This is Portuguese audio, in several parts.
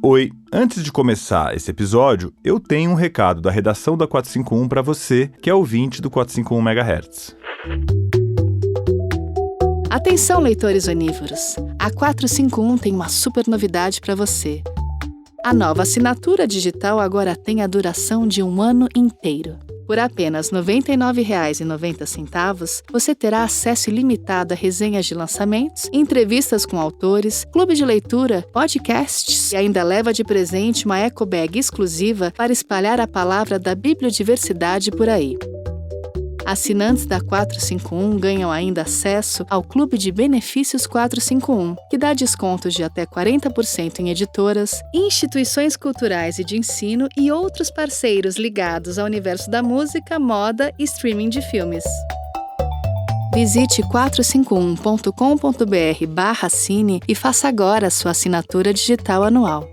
Oi, antes de começar esse episódio, eu tenho um recado da redação da 451 para você, que é ouvinte do 451 MHz. Atenção, leitores onívoros! A 451 tem uma super novidade para você. A nova assinatura digital agora tem a duração de 1 ano inteiro. Por apenas R$ 99,90, você terá acesso ilimitado a resenhas de lançamentos, entrevistas com autores, clube de leitura, podcasts e ainda leva de presente uma eco bag exclusiva para espalhar a palavra da bibliodiversidade por aí. Assinantes da 451 ganham ainda acesso ao Clube de Benefícios 451, que dá descontos de até 40% em editoras, instituições culturais e de ensino e outros parceiros ligados ao universo da música, moda e streaming de filmes. Visite 451.com.br/cine e faça agora a sua assinatura digital anual.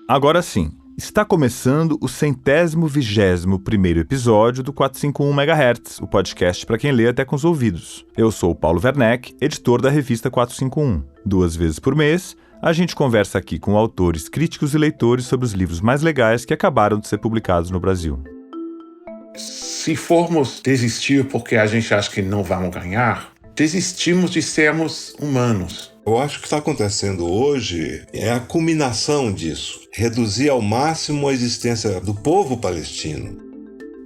Agora sim. Está começando o 121º episódio do 451 MHz, o podcast para quem lê até com os ouvidos. Eu sou o Paulo Werneck, editor da revista 451. 2 vezes por mês, a gente conversa aqui com autores, críticos e leitores sobre os livros mais legais que acabaram de ser publicados no Brasil. Se formos desistir porque a gente acha que não vamos ganhar, desistimos de sermos humanos. Eu acho que o que está acontecendo hoje é a culminação disso. Reduzir ao máximo a existência do povo palestino.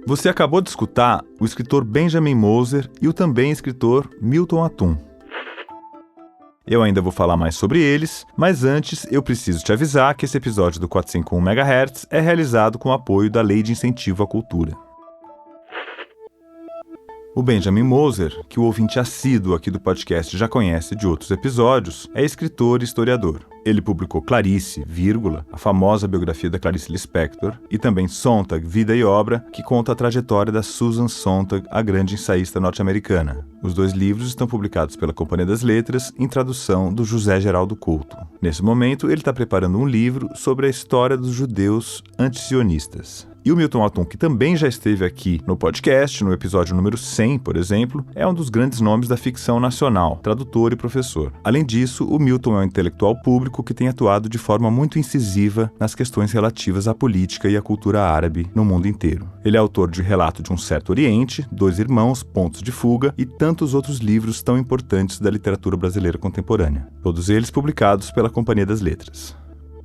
Você acabou de escutar o escritor Benjamin Moser e o também escritor Milton Atum. Eu ainda vou falar mais sobre eles, mas antes eu preciso te avisar que esse episódio do 451 MHz é realizado com o apoio da Lei de Incentivo à Cultura. O Benjamin Moser, que o ouvinte assíduo aqui do podcast já conhece de outros episódios, é escritor e historiador. Ele publicou Clarice, a famosa biografia da Clarice Lispector, e também Sontag, Vida e Obra, que conta a trajetória da Susan Sontag, a grande ensaísta norte-americana. Os 2 livros estão publicados pela Companhia das Letras, em tradução do José Geraldo Couto. Nesse momento, ele está preparando um livro sobre a história dos judeus antisionistas. E o Milton Atum, que também já esteve aqui no podcast, no episódio número 100, por exemplo, é um dos grandes nomes da ficção nacional, tradutor e professor. Além disso, o Milton é um intelectual público que tem atuado de forma muito incisiva nas questões relativas à política e à cultura árabe no mundo inteiro. Ele é autor de Relato de um Certo Oriente, 2 Irmãos, Pontos de Fuga e tantos outros livros tão importantes da literatura brasileira contemporânea. Todos eles publicados pela Companhia das Letras.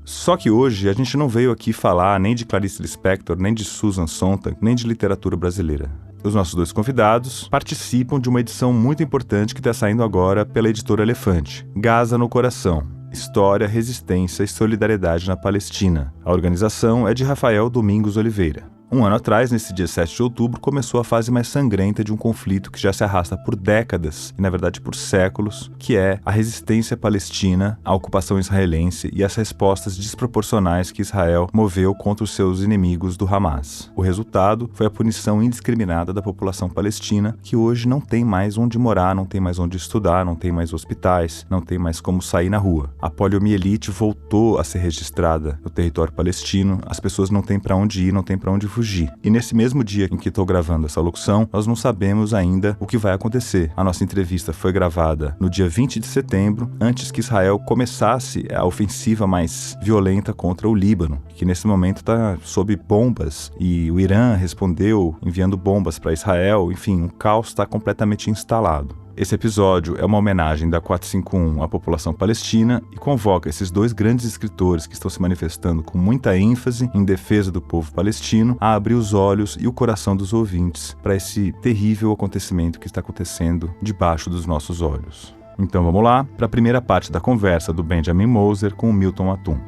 Só que hoje a gente não veio aqui falar nem de Clarice Lispector, nem de Susan Sontag, nem de literatura brasileira. Os nossos 2 convidados participam de uma edição muito importante que está saindo agora pela editora Elefante, Gaza no Coração, História, Resistência e Solidariedade na Palestina. A organização é de Rafael Domingos Oliveira. 1 ano atrás, nesse dia 7 de outubro, começou a fase mais sangrenta de um conflito que já se arrasta por décadas, e na verdade por séculos, que é a resistência palestina à ocupação israelense e as respostas desproporcionais que Israel moveu contra os seus inimigos do Hamas. O resultado foi a punição indiscriminada da população palestina, que hoje não tem mais onde morar, não tem mais onde estudar, não tem mais hospitais, não tem mais como sair na rua. A poliomielite voltou a ser registrada no território palestino, as pessoas não têm para onde ir, não têm para onde fugir. E nesse mesmo dia em que estou gravando essa locução, nós não sabemos ainda o que vai acontecer. A nossa entrevista foi gravada no dia 20 de setembro, antes que Israel começasse a ofensiva mais violenta contra o Líbano, que nesse momento está sob bombas, e o Irã respondeu enviando bombas para Israel. Enfim, o caos está completamente instalado. Esse episódio é uma homenagem da 451 à população palestina e convoca esses 2 grandes escritores que estão se manifestando com muita ênfase em defesa do povo palestino a abrir os olhos e o coração dos ouvintes para esse terrível acontecimento que está acontecendo debaixo dos nossos olhos. Então vamos lá para a primeira parte da conversa do Benjamin Moser com o Milton Atum.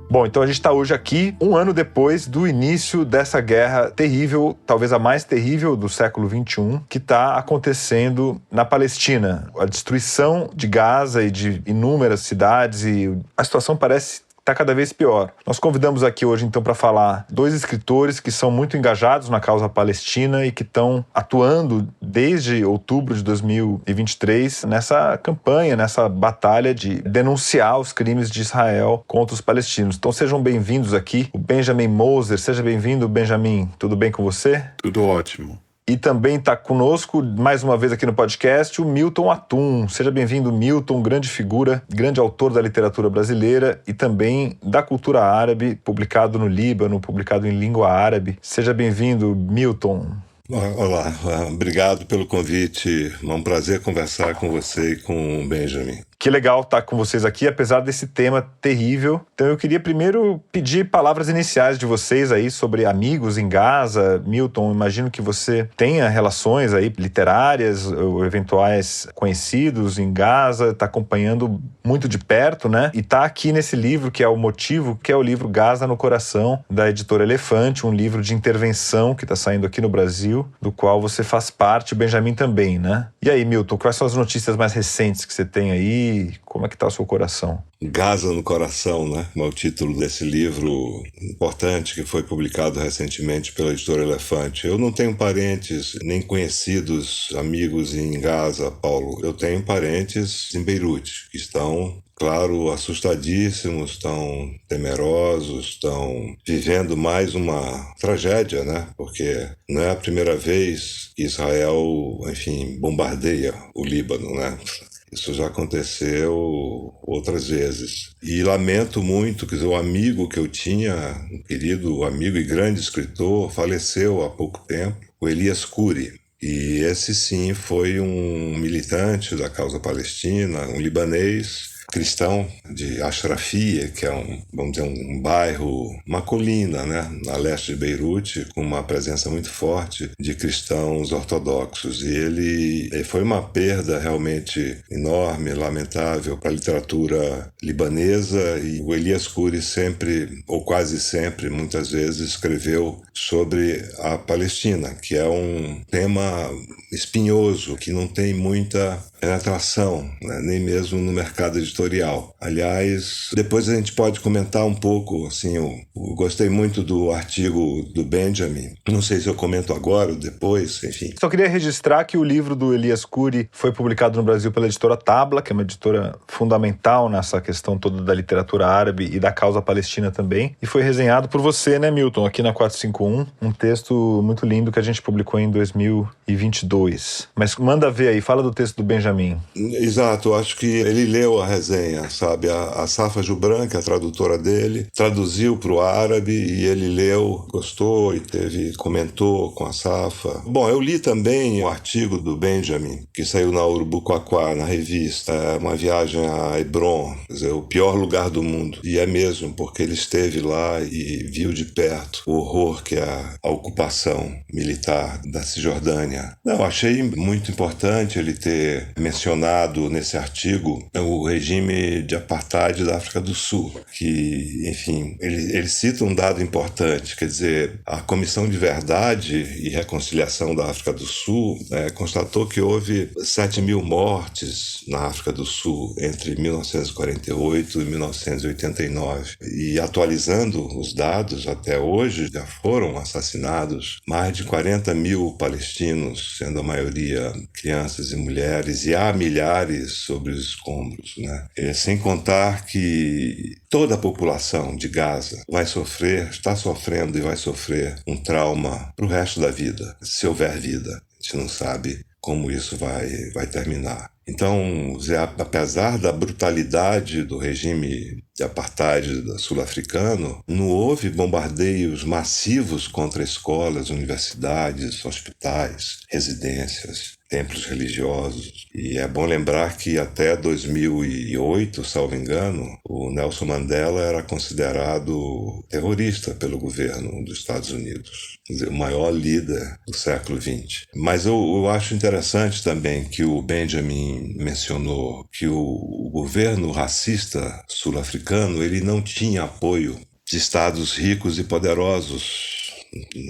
Bom, então a gente está hoje aqui, 1 ano depois do início dessa guerra terrível, talvez a mais terrível do século XXI, que está acontecendo na Palestina. A destruição de Gaza e de inúmeras cidades, e a situação parece está cada vez pior. Nós convidamos aqui hoje, então, para falar 2 escritores que são muito engajados na causa palestina e que estão atuando desde outubro de 2023 nessa campanha, nessa batalha de denunciar os crimes de Israel contra os palestinos. Então sejam bem-vindos aqui. O Benjamin Moser, seja bem-vindo, Benjamin. Tudo bem com você? Tudo ótimo. E também está conosco, mais uma vez aqui no podcast, o Milton Atum. Seja bem-vindo, Milton, grande figura, grande autor da literatura brasileira e também da cultura árabe, publicado no Líbano, publicado em língua árabe. Seja bem-vindo, Milton. Olá, obrigado pelo convite. É um prazer conversar com você e com o Benjamin. Que legal estar com vocês aqui, apesar desse tema terrível. Então eu queria primeiro pedir palavras iniciais de vocês aí sobre amigos em Gaza. Milton, imagino que você tenha relações aí literárias ou eventuais conhecidos em Gaza, está acompanhando muito de perto, né? E está aqui nesse livro que é o motivo, que é o livro Gaza no Coração, da editora Elefante, um livro de intervenção que está saindo aqui no Brasil, do qual você faz parte, o Benjamin também, né? E aí, Milton, quais são as notícias mais recentes que você tem aí? Como é que está o seu coração? Gaza no Coração, né? É o título desse livro importante que foi publicado recentemente pela editora Elefante. Eu não tenho parentes, nem conhecidos amigos em Gaza, Paulo. Eu tenho parentes em Beirute, que estão, claro, assustadíssimos, estão temerosos, estão vivendo mais uma tragédia, né? Porque não é a primeira vez que Israel, enfim, bombardeia o Líbano, né? Isso já aconteceu outras vezes. E lamento muito, quer dizer, o amigo que eu tinha, um querido amigo e grande escritor, faleceu há pouco tempo, o Elias Khoury. E esse sim foi um militante da causa palestina, um libanês cristão de Ashrafia, que é vamos dizer, um bairro, uma colina, né, a leste de Beirute, com uma presença muito forte de cristãos ortodoxos. E ele foi uma perda realmente enorme, lamentável para a literatura libanesa. E o Elias Khoury sempre, ou quase sempre, muitas vezes, escreveu sobre a Palestina, que é um tema espinhoso, que não tem muita penetração, né? Nem mesmo no mercado editorial. Aliás, depois a gente pode comentar um pouco, assim, eu gostei muito do artigo do Benjamin, não sei se eu comento agora ou depois, enfim. Só queria registrar que o livro do Elias Khoury foi publicado no Brasil pela editora Tabla, que é uma editora fundamental nessa questão toda da literatura árabe e da causa palestina também, e foi resenhado por você, né, Milton, aqui na 451, um texto muito lindo que a gente publicou em 2022. Mas manda ver aí, fala do texto do Benjamin. Exato, acho que ele leu a resenha, sabe? A Safa Jubran, que é a tradutora dele, traduziu para o árabe e ele leu, gostou e comentou com a Safa. Bom, eu li também o artigo do Benjamin, que saiu na Urubuquaquá, na revista, uma viagem a Hebron, quer dizer, o pior lugar do mundo. E é mesmo, porque ele esteve lá e viu de perto o horror que é a ocupação militar da Cisjordânia. Eu achei muito importante ele ter mencionado nesse artigo o regime de apartheid da África do Sul, que, enfim, ele cita um dado importante, quer dizer, a Comissão de Verdade e Reconciliação da África do Sul constatou que houve 7.000 mortes na África do Sul entre 1948 e 1989. E atualizando os dados, até hoje já foram assassinados mais de 40.000 palestinos, sendo a maioria crianças e mulheres, e há milhares sobre os escombros, né? Sem contar que toda a população de Gaza está sofrendo e vai sofrer um trauma para o resto da vida, se houver vida. A gente não sabe como isso vai terminar. Então, apesar da brutalidade do regime de apartheid sul-africano, não houve bombardeios massivos contra escolas, universidades, hospitais, residências, templos religiosos. E é bom lembrar que até 2008, salvo engano, o Nelson Mandela era considerado terrorista pelo governo dos Estados Unidos, quer dizer, o maior líder do século XX. Mas eu acho interessante também que o Benjamin mencionou que o governo racista sul-africano ele não tinha apoio de estados ricos e poderosos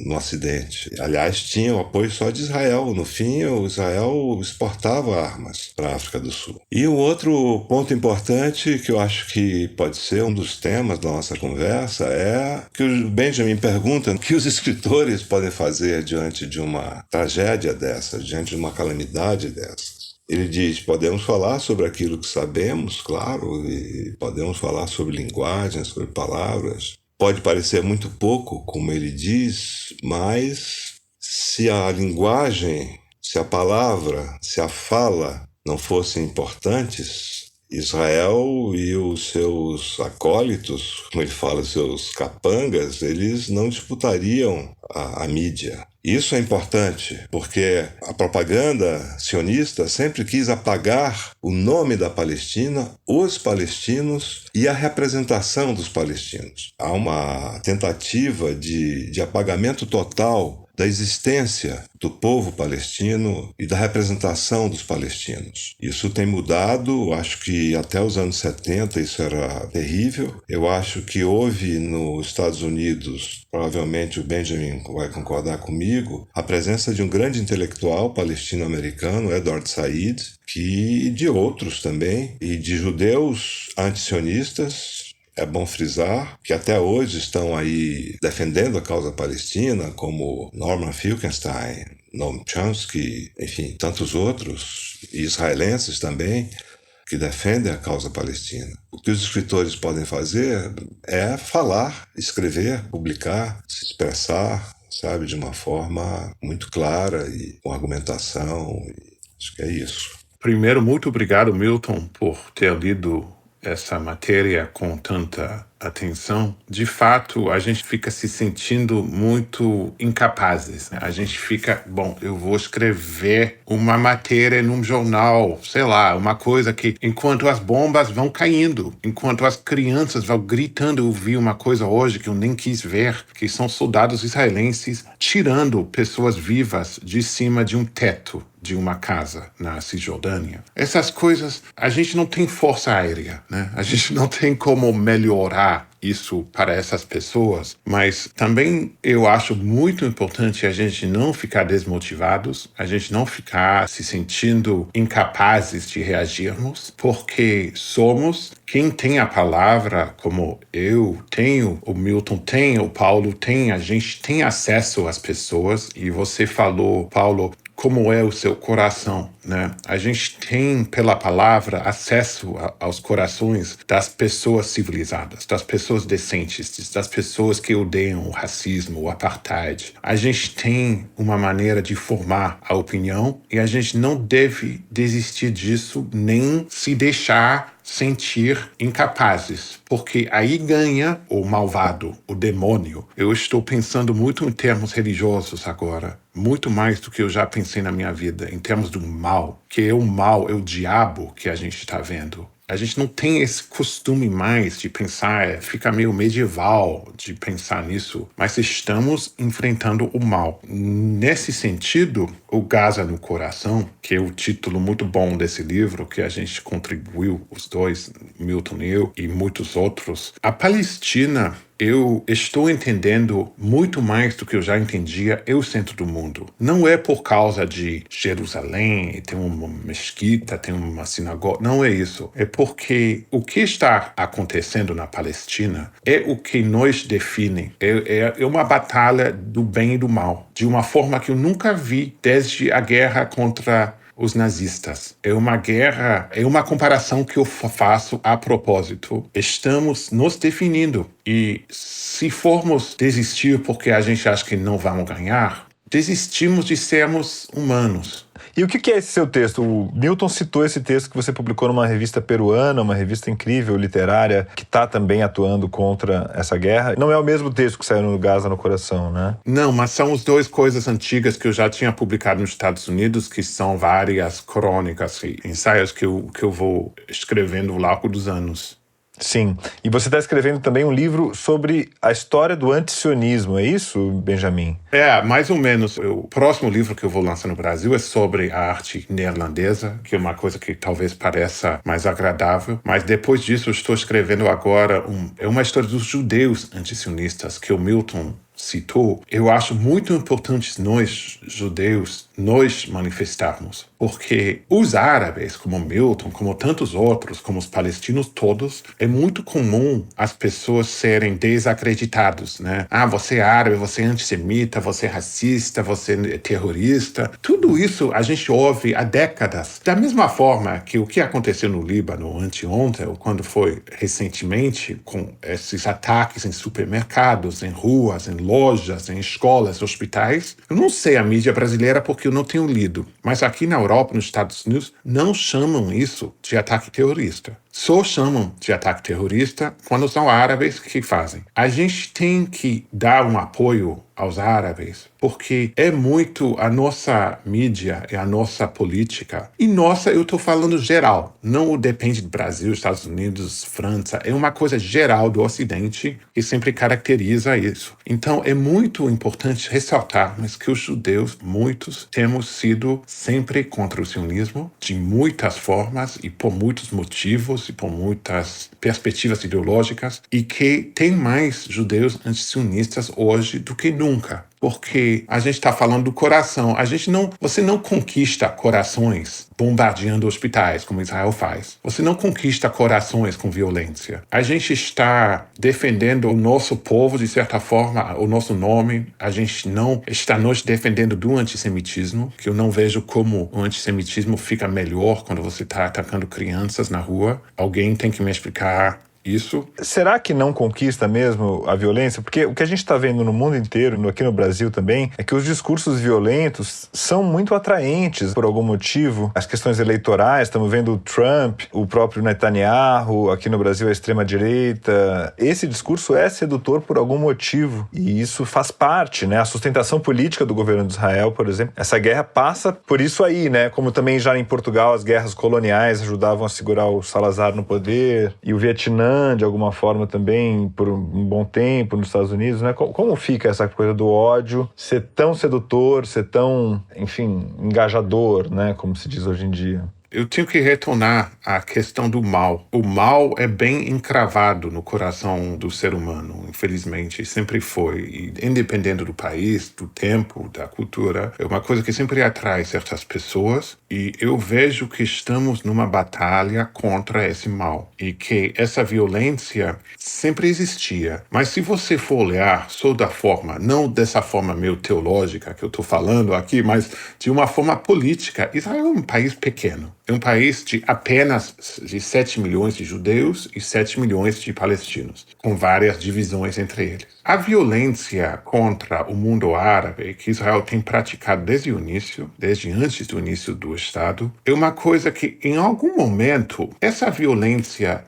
no Ocidente. Aliás, tinha o apoio só de Israel. No fim, o Israel exportava armas para a África do Sul. E um outro ponto importante, que eu acho que pode ser um dos temas da nossa conversa, é que o Benjamin pergunta o que os escritores podem fazer diante de uma tragédia dessa, diante de uma calamidade dessa. Ele diz, podemos falar sobre aquilo que sabemos, claro, e podemos falar sobre linguagem, sobre palavras. Pode parecer muito pouco, como ele diz, mas se a linguagem, se a palavra, se a fala não fossem importantes, Israel e os seus acólitos, como ele fala, seus capangas, eles não disputariam a mídia. Isso é importante, porque a propaganda sionista sempre quis apagar o nome da Palestina, os palestinos e a representação dos palestinos. Há uma tentativa de apagamento total da existência do povo palestino e da representação dos palestinos. Isso tem mudado, acho que até os anos 70 isso era terrível. Eu acho que houve nos Estados Unidos, provavelmente o Benjamin vai concordar comigo, a presença de um grande intelectual palestino-americano, Edward Said, e de outros também, e de judeus antisionistas. É bom frisar que até hoje estão aí defendendo a causa palestina, como Norman Finkelstein, Noam Chomsky, enfim, tantos outros, e israelenses também, que defendem a causa palestina. O que os escritores podem fazer é falar, escrever, publicar, se expressar, sabe, de uma forma muito clara e com argumentação. Acho que é isso. Primeiro, muito obrigado, Milton, por ter lido essa matéria com tanta atenção. De fato, a gente fica se sentindo muito incapazes, né? A gente fica, eu vou escrever uma matéria num jornal, sei lá, uma coisa que, enquanto as bombas vão caindo, enquanto as crianças vão gritando, eu vi uma coisa hoje que eu nem quis ver, que são soldados israelenses tirando pessoas vivas de cima de um teto de uma casa na Cisjordânia. Essas coisas, a gente não tem força aérea, né? A gente não tem como melhorar isso para essas pessoas, mas também eu acho muito importante a gente não ficar desmotivados, a gente não ficar se sentindo incapazes de reagirmos, porque somos quem tem a palavra, como eu tenho, o Milton tem, o Paulo tem, a gente tem acesso às pessoas, e você falou, Paulo, como é o seu coração, né? A gente tem, pela palavra, acesso aos corações das pessoas civilizadas, das pessoas decentes, das pessoas que odeiam o racismo, o apartheid. A gente tem uma maneira de formar a opinião e a gente não deve desistir disso, nem se deixar sentir incapazes, porque aí ganha o malvado, o demônio. Eu estou pensando muito em termos religiosos agora, muito mais do que eu já pensei na minha vida, em termos do mal, que é o mal, é o diabo que a gente está vendo. A gente não tem esse costume mais de pensar, fica meio medieval de pensar nisso, mas estamos enfrentando o mal. Nesse sentido, o Gaza no Coração, que é o título muito bom desse livro, que a gente contribuiu, os dois, Milton e eu, e muitos outros, a Palestina, eu estou entendendo muito mais do que eu já entendia, é o centro do mundo. Não é por causa de Jerusalém, tem uma mesquita, tem uma sinagoga, não é isso. É porque o que está acontecendo na Palestina é o que nos define. É uma batalha do bem e do mal, de uma forma que eu nunca vi desde a guerra contra os nazistas. É uma guerra, é uma comparação que eu faço a propósito. Estamos nos definindo. E se formos desistir porque a gente acha que não vamos ganhar, desistimos de sermos humanos. E o que é esse seu texto? O Milton citou esse texto que você publicou numa revista peruana, uma revista incrível, literária, que está também atuando contra essa guerra. Não é o mesmo texto que saiu no Gaza no Coração, né? Não, mas são as duas coisas antigas que eu já tinha publicado nos Estados Unidos, que são várias crônicas e ensaios que eu vou escrevendo ao longo dos anos. Sim. E você está escrevendo também um livro sobre a história do antisionismo, é isso, Benjamin? É, mais ou menos. O próximo livro que eu vou lançar no Brasil é sobre a arte neerlandesa, que é uma coisa que talvez pareça mais agradável. Mas depois disso eu estou escrevendo agora uma história dos judeus antisionistas, que o Milton citou, eu acho muito importante nós, judeus, nós manifestarmos. Porque os árabes, como Milton, como tantos outros, como os palestinos todos, é muito comum as pessoas serem desacreditados, né? Ah, você é árabe, você é antissemita, você é racista, você é terrorista. Tudo isso a gente ouve há décadas. Da mesma forma que o que aconteceu no Líbano anteontem, ou quando foi recentemente, com esses ataques em supermercados, em ruas, em lojas, em escolas, hospitais. Eu não sei a mídia brasileira porque eu não tenho lido, mas aqui na Europa, nos Estados Unidos, não chamam isso de ataque terrorista. Só chamam de ataque terrorista quando são árabes que fazem. A gente tem que dar um apoio aos árabes, porque é muito a nossa mídia e a nossa política. E nossa, eu estou falando geral, não depende do Brasil, Estados Unidos, França. É uma coisa geral do Ocidente que sempre caracteriza isso. Então, é muito importante ressaltarmos que os judeus, muitos, temos sido sempre contra o sionismo, de muitas formas e por muitos motivos e por muitas perspectivas ideológicas, e que tem mais judeus antisionistas hoje do que nunca. Porque a gente está falando do coração. Você não conquista corações bombardeando hospitais, como Israel faz. Você não conquista corações com violência. A gente está defendendo o nosso povo, de certa forma, o nosso nome. A gente não está nos defendendo do antissemitismo, que eu não vejo como o antissemitismo fica melhor quando você está atacando crianças na rua. Alguém tem que me explicar isso. Será que não conquista mesmo a violência? Porque o que a gente está vendo no mundo inteiro, aqui no Brasil também, é que os discursos violentos são muito atraentes por algum motivo. As questões eleitorais, estamos vendo o Trump, o próprio Netanyahu, aqui no Brasil a extrema-direita. Esse discurso é sedutor por algum motivo e isso faz parte, né? A sustentação política do governo de Israel, por exemplo, essa guerra passa por isso aí, né? Como também já em Portugal as guerras coloniais ajudavam a segurar o Salazar no poder e o Vietnã de alguma forma também por um bom tempo nos Estados Unidos, né? Como fica essa coisa do ódio ser tão sedutor, ser tão, enfim, engajador, né? Como se diz hoje em dia. Eu tenho que retornar à questão do mal. O mal é bem encravado no coração do ser humano, infelizmente, sempre foi. E independente do país, do tempo, da cultura, é uma coisa que sempre atrai certas pessoas. E eu vejo que estamos numa batalha contra esse mal. E que essa violência sempre existia. Mas se você for olhar só da forma, não dessa forma meio teológica que eu estou falando aqui, mas de uma forma política, Israel é um país pequeno. É um país de apenas 7 milhões de judeus e 7 milhões de palestinos, com várias divisões entre eles. A violência contra o mundo árabe que Israel tem praticado desde o início, desde antes do início do Estado, é uma coisa que, em algum momento, essa violência,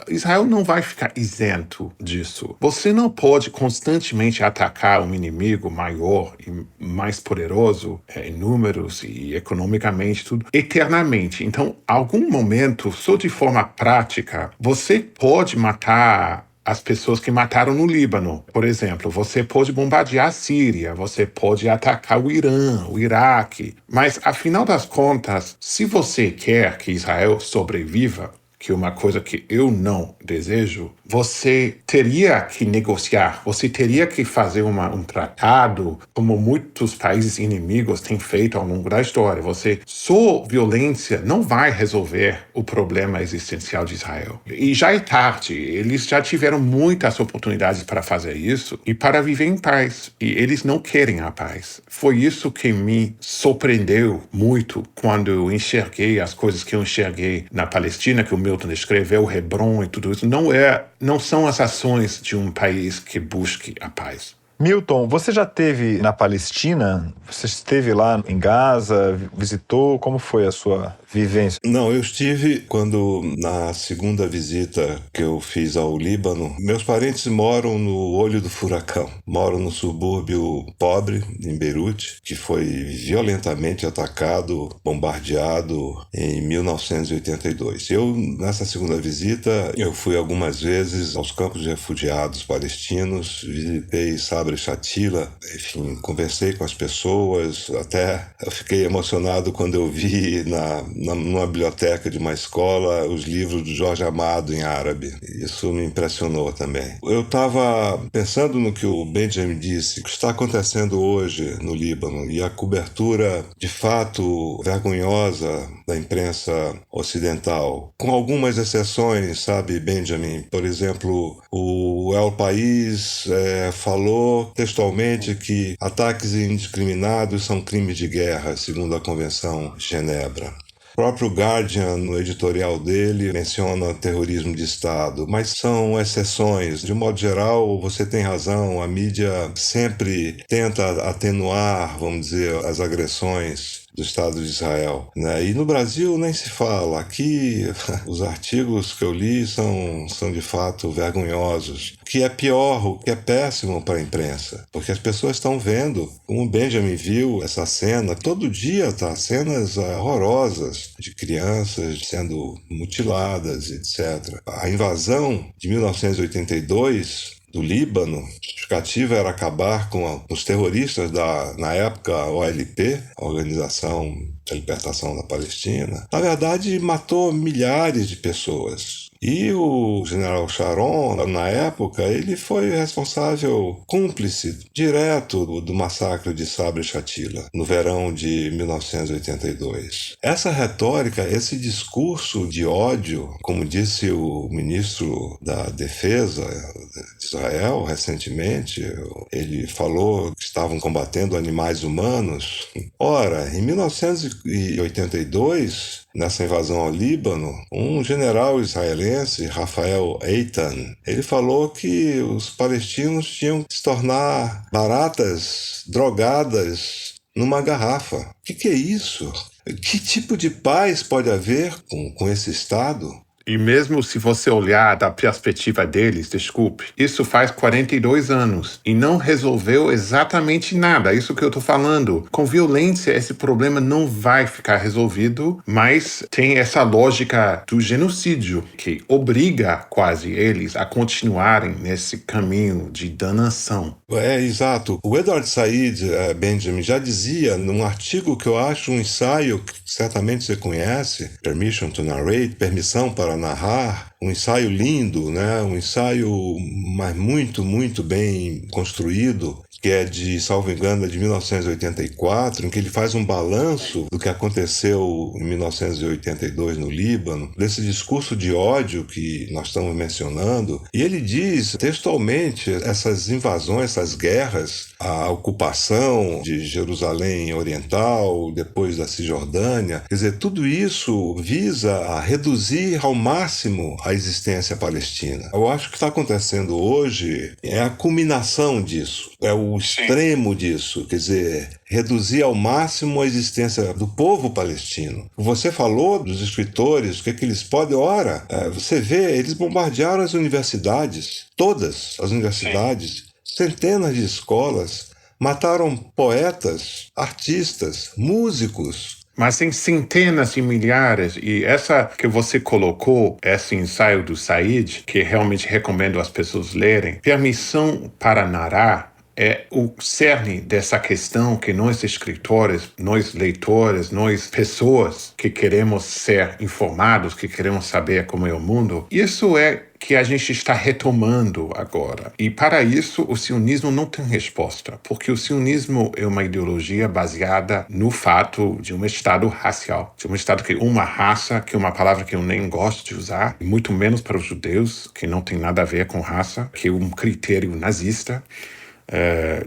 Israel não vai ficar isento disso. Você não pode constantemente atacar um inimigo maior e mais poderoso em números e economicamente, tudo, eternamente. Então, algum momento, só de forma prática, você pode matar as pessoas que mataram no Líbano. Por exemplo, você pode bombardear a Síria, você pode atacar o Irã, o Iraque. Mas, afinal das contas, se você quer que Israel sobreviva, que é uma coisa que eu não desejo, você teria que negociar, você teria que fazer um tratado, como muitos países inimigos têm feito ao longo da história. Só violência não vai resolver o problema existencial de Israel. E já é tarde, eles já tiveram muitas oportunidades para fazer isso e para viver em paz. E eles não querem a paz. Foi isso que me surpreendeu muito quando eu enxerguei as coisas que eu enxerguei na Palestina, que o Milton escreveu, Hebron e tudo isso. Não são as ações de um país que busque a paz. Milton, você já esteve na Palestina? Você esteve lá em Gaza, visitou? Como foi a sua vivência? Não, eu estive quando, na segunda visita que eu fiz ao Líbano, meus parentes moram no olho do furacão. Moram no subúrbio pobre, em Beirute, que foi violentamente atacado, bombardeado em 1982. Nessa segunda visita, eu fui algumas vezes aos campos de refugiados palestinos, visitei Sabra sobre Shatila. Enfim, conversei com as pessoas, até eu fiquei emocionado quando eu vi numa biblioteca de uma escola os livros do Jorge Amado em árabe. Isso me impressionou também. Eu estava pensando no que o Benjamin disse, o que está acontecendo hoje no Líbano, e a cobertura de fato vergonhosa da imprensa ocidental, com algumas exceções, sabe, Benjamin? Por exemplo, o El País falou textualmente que ataques indiscriminados são crimes de guerra, segundo a Convenção de Genebra. O próprio Guardian, no editorial dele, menciona terrorismo de Estado, mas são exceções. De modo geral, você tem razão, a mídia sempre tenta atenuar, vamos dizer, as agressões do Estado de Israel, né? E no Brasil nem se fala. Aqui, os artigos que eu li são de fato vergonhosos. O que é pior, o que é péssimo para a imprensa, porque as pessoas estão vendo, como o Benjamin viu essa cena, todo dia cenas horrorosas de crianças sendo mutiladas, etc. A invasão de 1982 do Líbano, a justificativa era acabar com os terroristas na época, OLP, a Organização da Libertação da Palestina. Na verdade, matou milhares de pessoas. E o general Sharon, na época, ele foi responsável, cúmplice direto do massacre de Sabra e Shatila, no verão de 1982. Essa retórica, esse discurso de ódio, como disse o ministro da Defesa de Israel recentemente, ele falou que estavam combatendo animais humanos. Ora, em 1982, nessa invasão ao Líbano, um general israelense, Rafael Eitan, ele falou que os palestinos tinham que se tornar baratas, drogadas, numa garrafa. O que é isso? Que tipo de paz pode haver com esse Estado? E mesmo se você olhar da perspectiva deles, desculpe, isso faz 42 anos e não resolveu exatamente nada. Isso que eu tô falando. Com violência, esse problema não vai ficar resolvido, mas tem essa lógica do genocídio que obriga quase eles a continuarem nesse caminho de danação. Exato. O Edward Said Benjamin já dizia num artigo que eu acho um ensaio que certamente você conhece, Permission to Narrate, Permissão para Narrar, um ensaio lindo, né? Um ensaio mas muito, muito bem construído, que é de, salvo engano, de 1984, em que ele faz um balanço do que aconteceu em 1982 no Líbano, desse discurso de ódio que nós estamos mencionando, e ele diz textualmente essas invasões, essas guerras, a ocupação de Jerusalém Oriental, depois da Cisjordânia, quer dizer, tudo isso visa a reduzir ao máximo a existência palestina. Eu acho que o que está acontecendo hoje é a culminação disso, é o extremo disso, quer dizer, reduzir ao máximo a existência do povo palestino. Você falou dos escritores, o que eles podem... Ora, você vê, eles bombardearam as universidades, todas as universidades, centenas de escolas, mataram poetas, artistas, músicos. Mas tem centenas de milhares, e essa que você colocou, esse ensaio do Said, que realmente recomendo as pessoas lerem, Permissão para Narrar, é o cerne dessa questão que nós escritores, nós leitores, nós pessoas que queremos ser informados, que queremos saber como é o mundo, isso é que a gente está retomando agora. E para isso, o sionismo não tem resposta, porque o sionismo é uma ideologia baseada no fato de um Estado racial, de um Estado que uma raça, que é uma palavra que eu nem gosto de usar, muito menos para os judeus, que não tem nada a ver com raça, que é um critério nazista,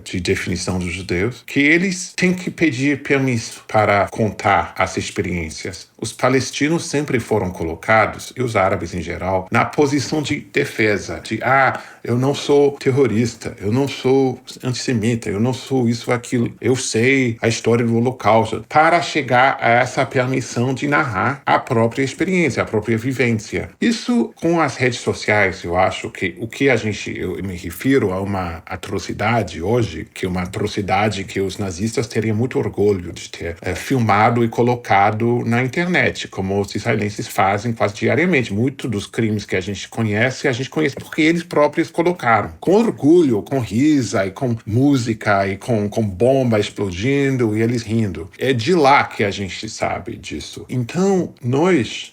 de definição dos judeus, que eles têm que pedir permisso para contar as experiências. Os palestinos sempre foram colocados, e os árabes em geral, na posição de defesa, de eu não sou terrorista, eu não sou antissemita, eu não sou isso ou aquilo, eu sei a história do Holocausto, para chegar a essa permissão de narrar a própria experiência, a própria vivência. Isso, com as redes sociais, eu acho que o que eu me refiro a uma atrocidade hoje, que é uma atrocidade que os nazistas teriam muito orgulho de ter filmado e colocado na internet, como os israelenses fazem quase diariamente. Muitos dos crimes que a gente conhece porque eles próprios colocaram. Com orgulho, com risa, e com música, e com bomba explodindo, e eles rindo. É de lá que a gente sabe disso. Então, nós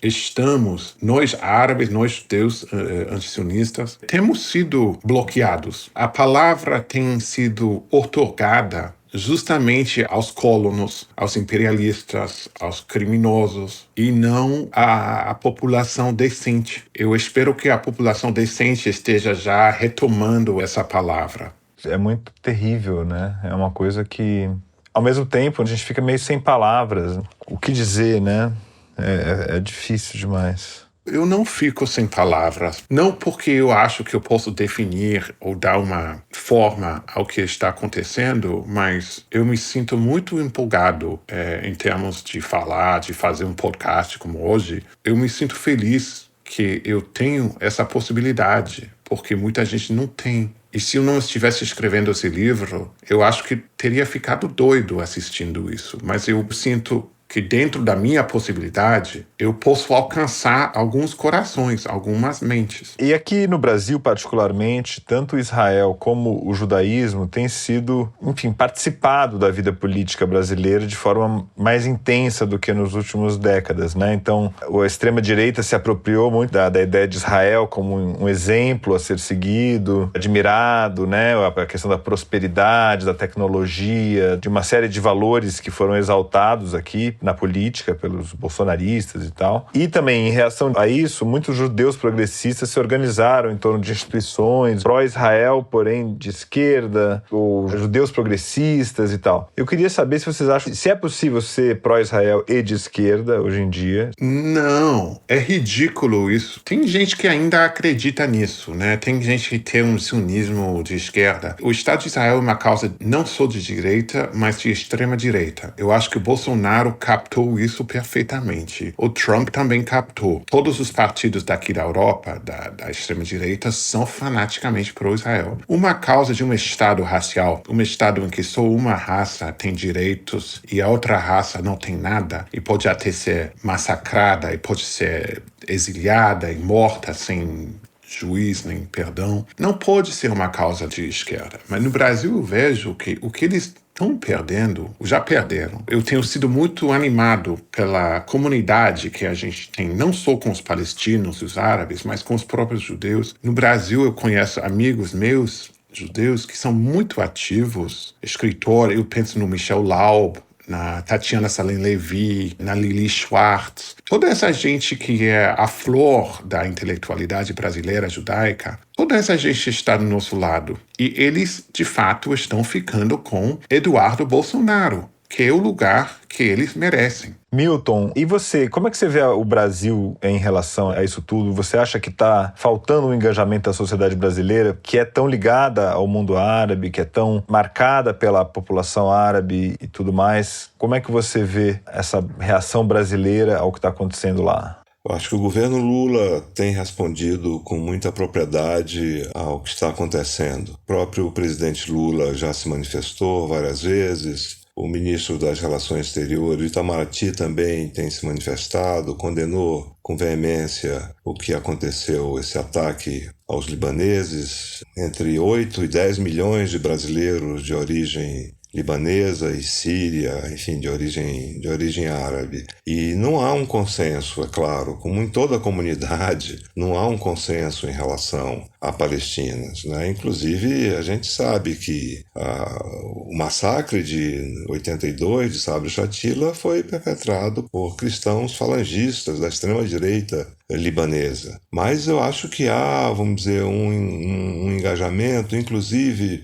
árabes, nós judeus antisionistas, temos sido bloqueados. A palavra tem sido outorgada justamente aos colonos, aos imperialistas, aos criminosos, e não à população decente. Eu espero que a população decente esteja já retomando essa palavra. É muito terrível, né? É uma coisa que, ao mesmo tempo, a gente fica meio sem palavras. O que dizer, né? É difícil demais. Eu não fico sem palavras, não porque eu acho que eu posso definir ou dar uma forma ao que está acontecendo, mas eu me sinto muito empolgado em termos de falar, de fazer um podcast como hoje. Eu me sinto feliz que eu tenho essa possibilidade, porque muita gente não tem. E se eu não estivesse escrevendo esse livro, eu acho que teria ficado doido assistindo isso. Mas eu sinto que dentro da minha possibilidade, eu posso alcançar alguns corações, algumas mentes. E aqui no Brasil, particularmente, tanto Israel como o judaísmo têm sido, enfim, participado da vida política brasileira de forma mais intensa do que nos últimos décadas, né? Então, a extrema-direita se apropriou muito da ideia de Israel como um exemplo a ser seguido, admirado, né? A questão da prosperidade, da tecnologia, de uma série de valores que foram exaltados aqui na política pelos bolsonaristas e tal. E também, em reação a isso, muitos judeus progressistas se organizaram em torno de instituições pró-Israel, porém de esquerda, ou judeus progressistas e tal. Eu queria saber se vocês acham se é possível ser pró-Israel e de esquerda hoje em dia. Não, é ridículo isso. Tem gente que ainda acredita nisso, né? Tem gente que tem um sionismo de esquerda. O Estado de Israel é uma causa não só de direita, mas de extrema direita. Eu acho que o Bolsonaro captou isso perfeitamente. O Trump também captou. Todos os partidos daqui da Europa, da extrema-direita, são fanaticamente pró-Israel. Uma causa de um Estado racial, um Estado em que só uma raça tem direitos e a outra raça não tem nada, e pode até ser massacrada, e pode ser exiliada e morta sem juiz nem perdão, não pode ser uma causa de esquerda. Mas no Brasil eu vejo que o que eles estão perdendo, já perderam. Eu tenho sido muito animado pela comunidade que a gente tem, não só com os palestinos e os árabes, mas com os próprios judeus. No Brasil eu conheço amigos meus judeus que são muito ativos, escritores, eu penso no Michel Laub, na Tatiana Salem Levi, na Lili Schwartz, toda essa gente que é a flor da intelectualidade brasileira judaica, toda essa gente está do nosso lado. E eles, de fato, estão ficando com Eduardo Bolsonaro, que é o lugar que eles merecem. Milton, e você, como é que você vê o Brasil em relação a isso tudo? Você acha que está faltando um engajamento da sociedade brasileira que é tão ligada ao mundo árabe, que é tão marcada pela população árabe e tudo mais? Como é que você vê essa reação brasileira ao que está acontecendo lá? Eu acho que o governo Lula tem respondido com muita propriedade ao que está acontecendo. O próprio presidente Lula já se manifestou várias vezes. O ministro das Relações Exteriores, Itamaraty, também tem se manifestado, condenou com veemência o que aconteceu, esse ataque aos libaneses. Entre 8 e 10 milhões de brasileiros de origem libanesa e síria, enfim, de origem árabe. E não há um consenso, é claro, como em toda a comunidade, não há um consenso em relação a palestinas, né? Inclusive, a gente sabe que o massacre de 82 de Sabra e Shatila foi perpetrado por cristãos falangistas da extrema-direita libanesa. Mas eu acho que há, vamos dizer, um engajamento, inclusive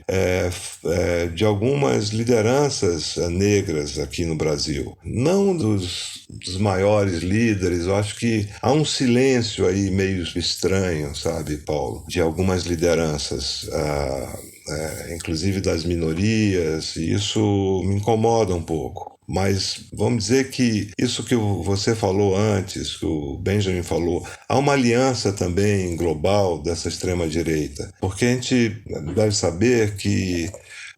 de algumas lideranças negras aqui no Brasil. Não dos maiores líderes, eu acho que há um silêncio aí meio estranho, sabe, Paulo? De algumas lideranças, inclusive das minorias, e isso me incomoda um pouco. Mas vamos dizer que isso que você falou antes, que o Benjamin falou, há uma aliança também global dessa extrema-direita. Porque a gente deve saber que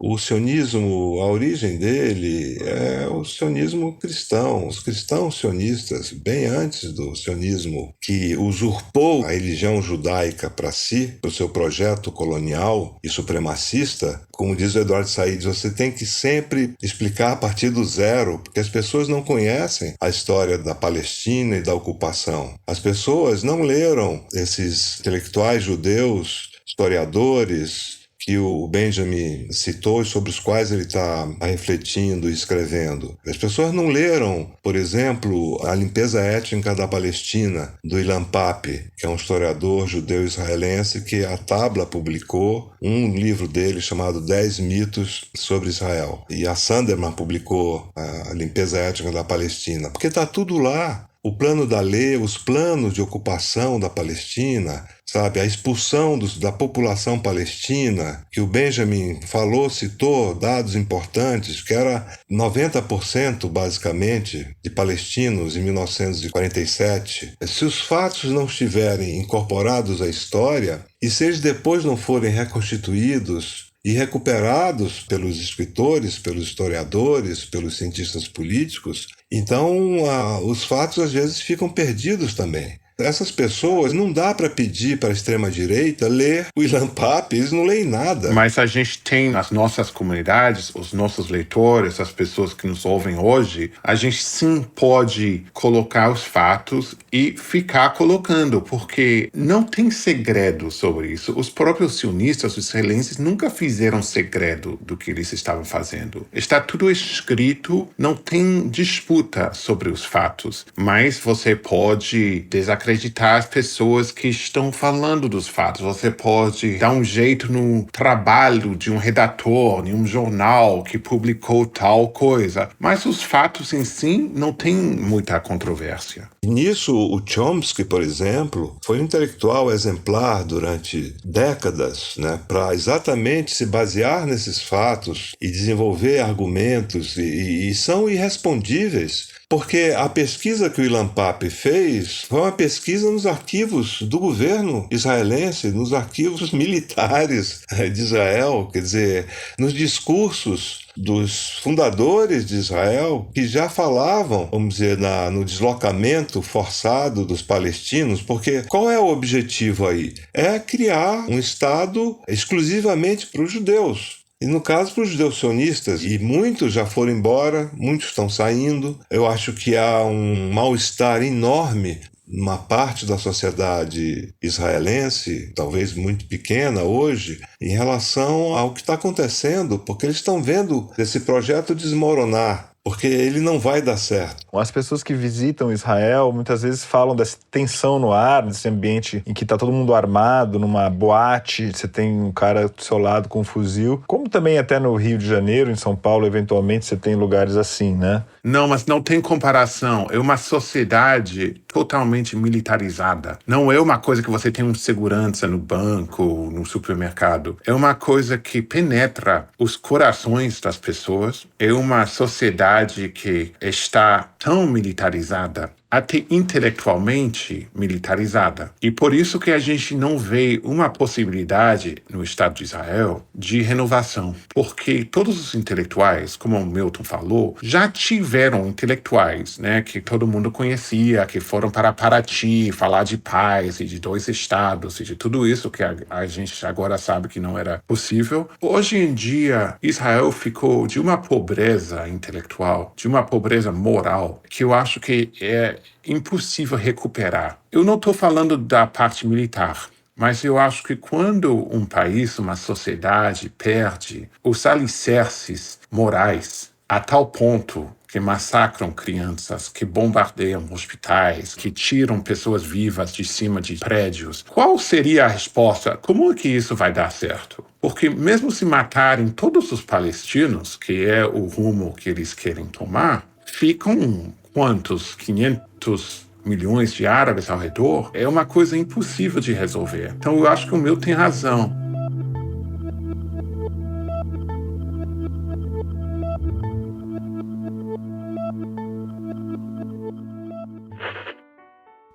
O sionismo, a origem dele é o sionismo cristão, os cristãos sionistas, bem antes do sionismo que usurpou a religião judaica para si, para o seu projeto colonial e supremacista. Como diz o Eduardo Said, você tem que sempre explicar a partir do zero, porque as pessoas não conhecem a história da Palestina e da ocupação. As pessoas não leram esses intelectuais judeus, historiadores, que o Benjamin citou e sobre os quais ele está refletindo e escrevendo. As pessoas não leram, por exemplo, A Limpeza Étnica da Palestina, do Ilan Pappé, que é um historiador judeu-israelense que a Tabla publicou um livro dele chamado 10 mitos sobre Israel. E a Sanderman publicou A Limpeza Étnica da Palestina, porque está tudo lá. O plano da lei, os planos de ocupação da Palestina, sabe, a expulsão da população palestina, que o Benjamin falou, citou dados importantes, que era 90% basicamente de palestinos em 1947. Se os fatos não estiverem incorporados à história, e se eles depois não forem reconstituídos e recuperados pelos escritores, pelos historiadores, pelos cientistas políticos, então os fatos às vezes ficam perdidos também. Essas pessoas, não dá para pedir para a extrema-direita ler o Ilan Pappé, eles não leem nada. Mas a gente tem nas nossas comunidades, os nossos leitores, as pessoas que nos ouvem hoje, a gente sim pode colocar os fatos e ficar colocando, porque não tem segredo sobre isso. Os próprios sionistas, os israelenses, nunca fizeram segredo do que eles estavam fazendo. Está tudo escrito, não tem disputa sobre os fatos, mas você pode desacreditar as pessoas que estão falando dos fatos. Você pode dar um jeito no trabalho de um redator, em um jornal que publicou tal coisa. Mas os fatos em si não tem muita controvérsia. Nisso, o Chomsky, por exemplo, foi um intelectual exemplar durante décadas, né, para exatamente se basear nesses fatos e desenvolver argumentos e são irrespondíveis. Porque a pesquisa que o Ilan Pappé fez foi uma pesquisa nos arquivos do governo israelense, nos arquivos militares de Israel, quer dizer, nos discursos dos fundadores de Israel, que já falavam, vamos dizer, no deslocamento forçado dos palestinos, porque qual é o objetivo aí? É criar um Estado exclusivamente para os judeus. E no caso para os judeus sionistas, e muitos já foram embora, muitos estão saindo, eu acho que há um mal-estar enorme numa parte da sociedade israelense, talvez muito pequena hoje, em relação ao que está acontecendo, porque eles estão vendo esse projeto desmoronar, porque ele não vai dar certo. As pessoas que visitam Israel muitas vezes falam dessa tensão no ar, desse ambiente em que está todo mundo armado, numa boate, você tem um cara do seu lado com um fuzil, como também até no Rio de Janeiro, em São Paulo, eventualmente você tem lugares assim, né? Não, mas não tem comparação. É uma sociedade totalmente militarizada. Não é uma coisa que você tem um segurança no banco, no supermercado. É uma coisa que penetra os corações das pessoas. É uma sociedade que está tão militarizada, até intelectualmente militarizada. E por isso que a gente não vê uma possibilidade no Estado de Israel de renovação. Porque todos os intelectuais, como o Milton falou, já tiveram intelectuais, né, que todo mundo conhecia, que foram para Paraty falar de paz e de dois estados e de tudo isso que a gente agora sabe que não era possível. Hoje em dia, Israel ficou de uma pobreza intelectual, de uma pobreza moral, que eu acho que é impossível recuperar. Eu não estou falando da parte militar, mas eu acho que quando um país, uma sociedade perde os alicerces morais a tal ponto que massacram crianças, que bombardeiam hospitais, que tiram pessoas vivas de cima de prédios, qual seria a resposta? Como é que isso vai dar certo? Porque mesmo se matarem todos os palestinos, que é o rumo que eles querem tomar, ficam quantos? 500 milhões de árabes ao redor? É uma coisa impossível de resolver. Então eu acho que o meu tem razão.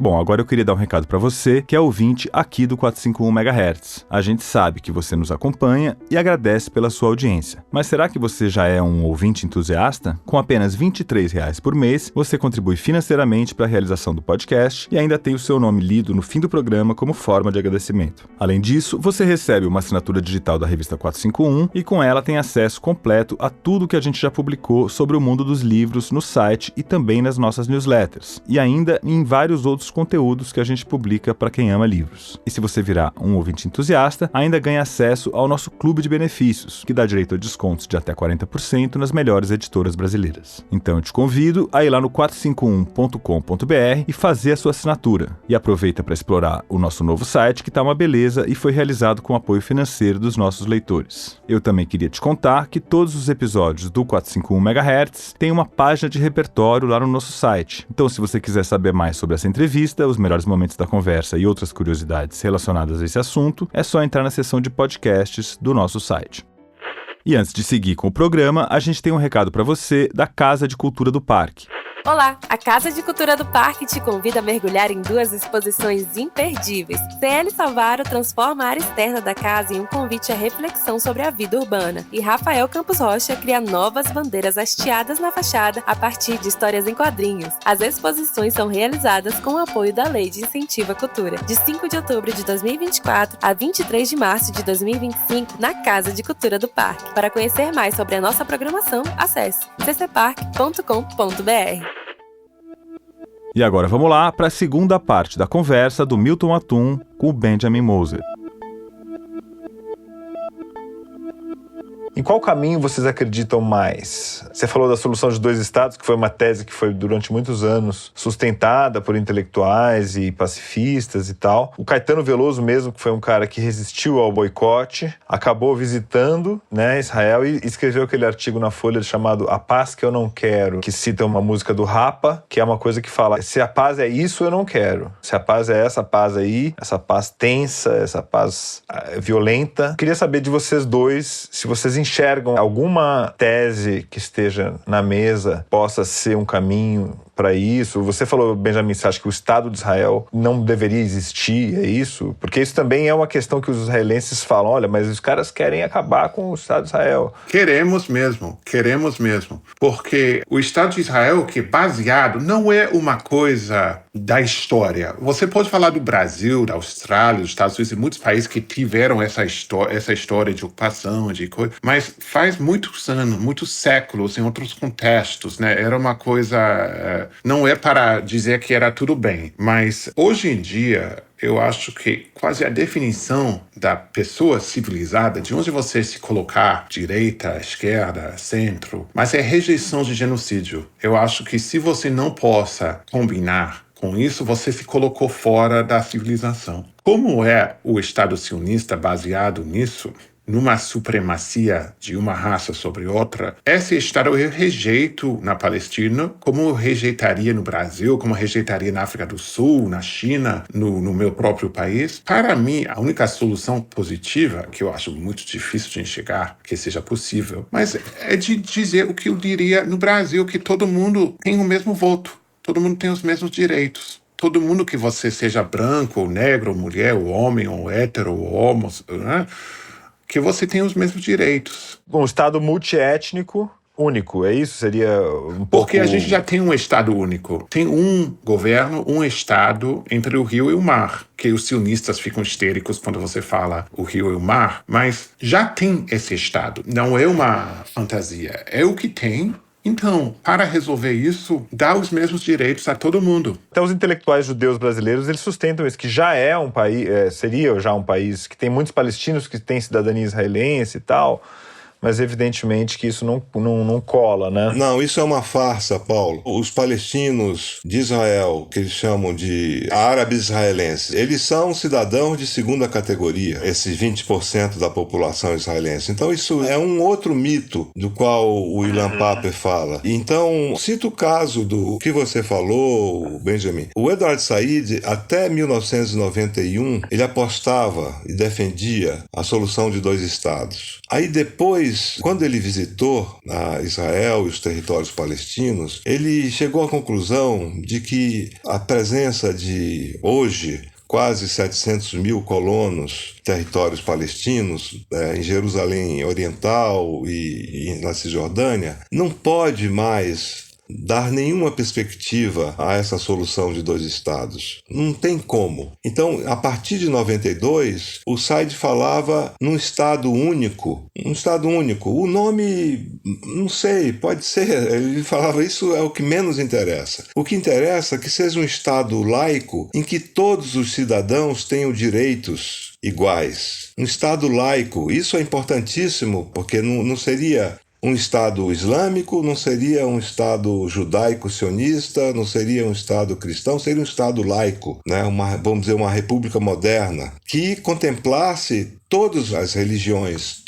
Bom, agora eu queria dar um recado para você que é ouvinte aqui do 451 MHz. A gente sabe que você nos acompanha e agradece pela sua audiência. Mas será que você já é um ouvinte entusiasta? Com apenas R$ 23 por mês, você contribui financeiramente para a realização do podcast e ainda tem o seu nome lido no fim do programa como forma de agradecimento. Além disso, você recebe uma assinatura digital da revista 451 e com ela tem acesso completo a tudo que a gente já publicou sobre o mundo dos livros no site e também nas nossas newsletters. E ainda em vários outros conteúdos que a gente publica para quem ama livros. E se você virar um ouvinte entusiasta, ainda ganha acesso ao nosso clube de benefícios, que dá direito a descontos de até 40% nas melhores editoras brasileiras. Então eu te convido a ir lá no 451.com.br e fazer a sua assinatura. E aproveita para explorar o nosso novo site, que tá uma beleza e foi realizado com apoio financeiro dos nossos leitores. Eu também queria te contar que todos os episódios do 451 MHz têm uma página de repertório lá no nosso site. Então, se você quiser saber mais sobre essa entrevista, os melhores momentos da conversa e outras curiosidades relacionadas a esse assunto, é só entrar na seção de podcasts do nosso site. E antes de seguir com o programa, a gente tem um recado para você da Casa de Cultura do Parque. Olá! A Casa de Cultura do Parque te convida a mergulhar em 2 exposições imperdíveis. CL Salvaro transforma a área externa da casa em um convite à reflexão sobre a vida urbana. E Rafael Campos Rocha cria novas bandeiras hasteadas na fachada a partir de histórias em quadrinhos. As exposições são realizadas com o apoio da Lei de Incentivo à Cultura, de 5 de outubro de 2024 a 23 de março de 2025, na Casa de Cultura do Parque. Para conhecer mais sobre a nossa programação, acesse ccpark.com.br. E agora vamos lá para a segunda parte da conversa do Milton Atum com o Benjamin Moser. Em qual caminho vocês acreditam mais? Você falou da solução de 2 estados, que foi uma tese que foi durante muitos anos sustentada por intelectuais e pacifistas e tal. O Caetano Veloso mesmo, que foi um cara que resistiu ao boicote, acabou visitando, Israel e escreveu aquele artigo na Folha chamado A Paz que Eu Não Quero, que cita uma música do Rapa, que é uma coisa que fala: se a paz é isso, eu não quero. Se a paz é essa paz aí, essa paz tensa, essa paz violenta. Queria saber de vocês dois, se vocês enxergam alguma tese que esteja na mesa possa ser um caminho para isso. Você falou, Benjamin, você acha que o Estado de Israel não deveria existir, é isso? Porque isso também é uma questão que os israelenses falam: olha, mas os caras querem acabar com o Estado de Israel. Queremos mesmo. Porque o Estado de Israel, que é baseado, não é uma coisa da história. Você pode falar do Brasil, da Austrália, dos Estados Unidos e muitos países que tiveram essa história de ocupação, de coisa, mas faz muitos anos, muitos séculos, em outros contextos, Era uma coisa... não é para dizer que era tudo bem, mas hoje em dia eu acho que quase a definição da pessoa civilizada, de onde você se colocar, direita, esquerda, centro, mas é rejeição de genocídio. Eu acho que se você não possa combinar com isso, você se colocou fora da civilização. Como é o Estado sionista baseado nisso? Numa supremacia de uma raça sobre outra, esse Estado eu rejeito na Palestina, como eu rejeitaria no Brasil, como eu rejeitaria na África do Sul, na China, no meu próprio país. Para mim, a única solução positiva, que eu acho muito difícil de enxergar que seja possível, mas é de dizer o que eu diria no Brasil, que todo mundo tem o mesmo voto, todo mundo tem os mesmos direitos. Todo mundo, que você seja branco, ou negro, ou mulher, ou homem, ou hétero, ou homo, que você tem os mesmos direitos. Um Estado multiétnico único, é isso? Seria um pouco... Porque a gente já tem um Estado único. Tem um governo, um Estado entre o rio e o mar. Que os sionistas ficam histéricos quando você fala o rio e o mar. Mas já tem esse Estado. Não é uma fantasia. É o que tem. Então, para resolver isso, dá os mesmos direitos a todo mundo. Até os intelectuais judeus brasileiros, eles sustentam isso, que já é um país, seria já um país que tem muitos palestinos que têm cidadania israelense e tal, mas evidentemente que isso não cola, né? Não, isso é uma farsa, Paulo. Os palestinos de Israel, que eles chamam de árabes israelenses, eles são cidadãos de segunda categoria, esses 20% da população israelense. Então isso é um outro mito do qual o Ilan Pappé fala. Então, cito o caso do que você falou, Benjamin. O Edward Said, até 1991, ele apostava e defendia a solução de 2 estados. Aí depois depois, quando ele visitou Israel e os territórios palestinos, ele chegou à conclusão de que a presença de, hoje, quase 700 mil colonos, territórios palestinos, em Jerusalém Oriental e na Cisjordânia, não pode mais dar nenhuma perspectiva a essa solução de 2 estados. Não tem como. Então, a partir de 92, o Said falava num estado único. Um estado único. O nome, não sei, pode ser. Ele falava, isso é o que menos interessa. O que interessa é que seja um estado laico em que todos os cidadãos tenham direitos iguais. Um estado laico. Isso é importantíssimo, porque não seria um Estado islâmico, não seria um Estado judaico-sionista, não seria um Estado cristão, seria um Estado laico, né? Vamos dizer, uma república moderna, que contemplasse todas as religiões,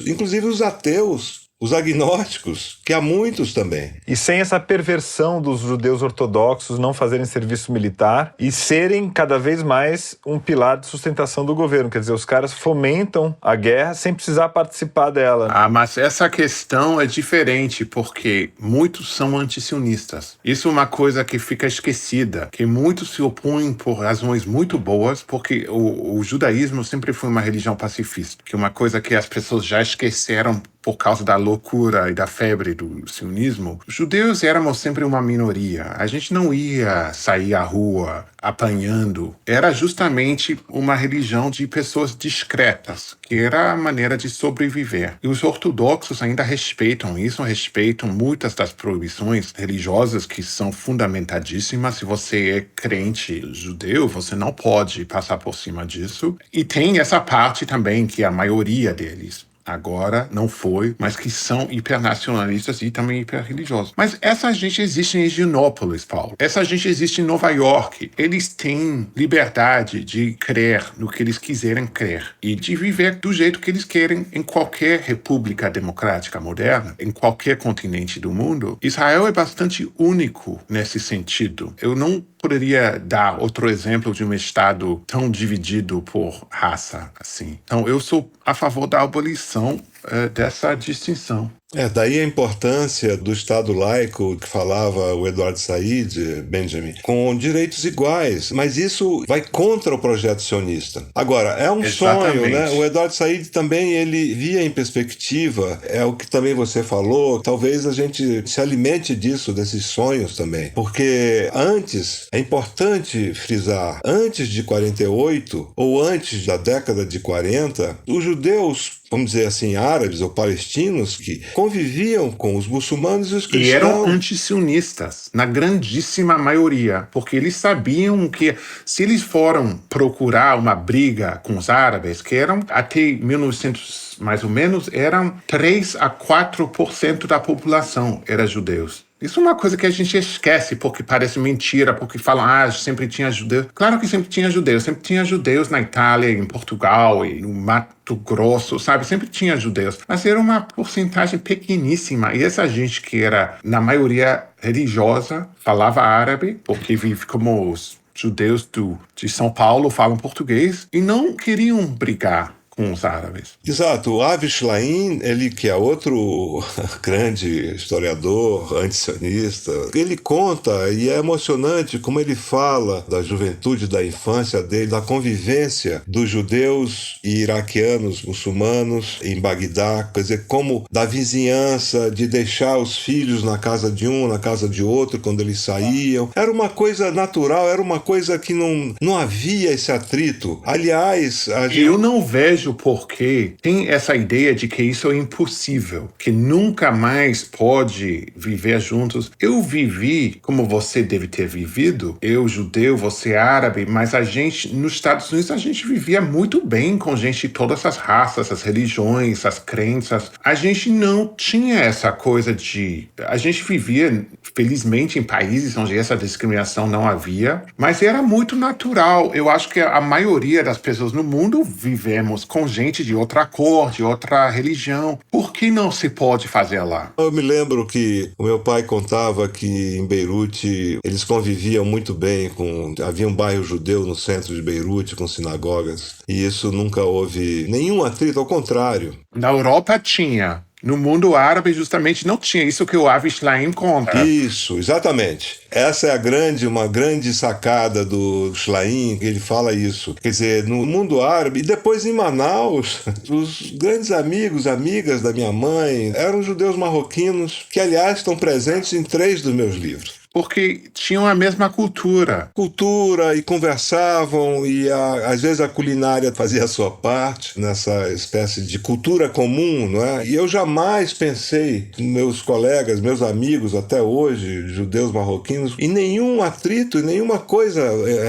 inclusive os ateus, os agnósticos, que há muitos também. E sem essa perversão dos judeus ortodoxos não fazerem serviço militar e serem cada vez mais um pilar de sustentação do governo. Quer dizer, os caras fomentam a guerra sem precisar participar dela. Mas essa questão é diferente, porque muitos são antisionistas. Isso é uma coisa que fica esquecida, que muitos se opõem por razões muito boas, porque o judaísmo sempre foi uma religião pacifista, que é uma coisa que as pessoas já esqueceram por causa da loucura e da febre do sionismo. Os judeus éramos sempre uma minoria. A gente não ia sair à rua apanhando. Era justamente uma religião de pessoas discretas, que era a maneira de sobreviver. E os ortodoxos ainda respeitam isso, respeitam muitas das proibições religiosas que são fundamentadíssimas. Se você é crente judeu, você não pode passar por cima disso. E tem essa parte também que a maioria deles agora não foi, mas que são hipernacionalistas e também hiperreligiosos. Mas essa gente existe em Higienópolis, Paulo. Essa gente existe em Nova York. Eles têm liberdade de crer no que eles quiserem crer e de viver do jeito que eles querem em qualquer república democrática moderna, em qualquer continente do mundo. Israel é bastante único nesse sentido. Eu não poderia dar outro exemplo de um Estado tão dividido por raça assim. Então, eu sou a favor da abolição dessa distinção. Daí a importância do Estado laico que falava o Eduardo Said, Benjamin, com direitos iguais, mas isso vai contra o projeto sionista. Agora, é um sonho, né? O Eduardo Said também, ele via em perspectiva, é o que também você falou, talvez a gente se alimente disso, desses sonhos também, porque antes, é importante frisar, antes de 48, ou antes da década de 40, os judeus, vamos dizer assim, árabes ou palestinos, que conviviam com os muçulmanos e os cristãos. E eram antisionistas, na grandíssima maioria, porque eles sabiam que se eles foram procurar uma briga com os árabes, que eram até 1900, mais ou menos, eram 3 a 4% da população eram judeus. Isso é uma coisa que a gente esquece porque parece mentira, porque falam, sempre tinha judeus. Claro que sempre tinha judeus na Itália, em Portugal, e no Mato Grosso, sabe? Sempre tinha judeus. Mas era uma porcentagem pequeníssima. E essa gente que era, na maioria, religiosa, falava árabe, porque vive como os judeus de São Paulo falam português, e não queriam brigar com os árabes. Exato. O Avi Shlaim, ele que é outro grande historiador antisionista, ele conta, e é emocionante como ele fala da juventude, da infância dele, da convivência dos judeus e iraquianos muçulmanos em Bagdá, quer dizer, como da vizinhança, de deixar os filhos na casa de um, na casa de outro, quando eles saíam. Era uma coisa natural, era uma coisa que não havia esse atrito. Aliás, eu não vejo porque tem essa ideia de que isso é impossível, que nunca mais pode viver juntos. Eu vivi, como você deve ter vivido, eu judeu, você árabe, mas a gente, nos Estados Unidos, a gente vivia muito bem com gente de todas as raças, as religiões, as crenças. A gente não tinha essa coisa de... A gente vivia, felizmente, em países onde essa discriminação não havia, mas era muito natural. Eu acho que a maioria das pessoas no mundo vivemos com gente de outra cor, de outra religião. Por que não se pode fazer lá? Eu me lembro que o meu pai contava que em Beirute eles conviviam muito bem havia um bairro judeu no centro de Beirute com sinagogas, e isso nunca houve nenhum atrito, ao contrário. Na Europa tinha. No mundo árabe, justamente, não tinha isso que o Avi Shlaim conta. Isso, exatamente. Essa é uma grande sacada do Shlaim, que ele fala isso. Quer dizer, no mundo árabe, e depois em Manaus, os grandes amigas da minha mãe eram judeus marroquinos, que, aliás, estão presentes em 3 dos meus livros. Porque tinham a mesma cultura. E conversavam, e às vezes a culinária fazia a sua parte nessa espécie de cultura comum, não é? E eu jamais pensei, meus colegas, meus amigos até hoje, judeus marroquinos, em nenhum atrito, em nenhuma coisa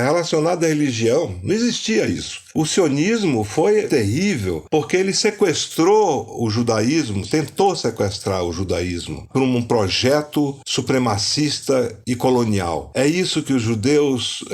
relacionada à religião. Não existia isso. O sionismo foi terrível porque ele sequestrou o judaísmo, tentou sequestrar o judaísmo por um projeto supremacista e colonial. É isso que os judeus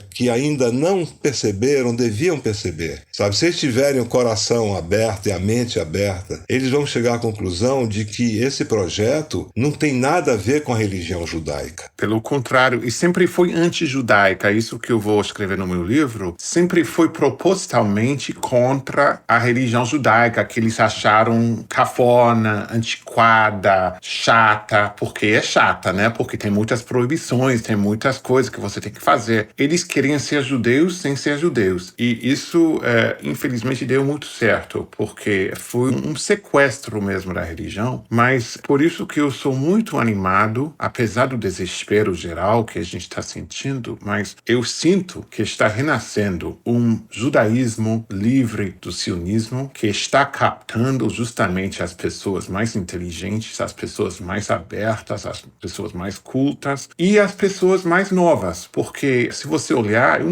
que ainda não perceberam deviam perceber. Sabe? Se eles tiverem o coração aberto e a mente aberta, eles vão chegar à conclusão de que esse projeto não tem nada a ver com a religião judaica. Pelo contrário, e sempre foi anti-judaica. Isso que eu vou escrever no meu livro, sempre foi propositalmente contra a religião judaica, que eles acharam cafona, antiquada, chata, porque é chata, né? Porque tem muitas proibições, tem muitas coisas que você tem que fazer. Eles queriam ser judeus sem ser judeus. E isso, infelizmente, deu muito certo, porque foi um sequestro mesmo da religião. Mas por isso que eu sou muito animado, apesar do desespero geral que a gente está sentindo, mas eu sinto que está renascendo um judaísmo livre do sionismo, que está captando justamente as pessoas mais inteligentes, as pessoas mais abertas, as pessoas mais cultas e as pessoas mais novas. Porque se você olhar, eu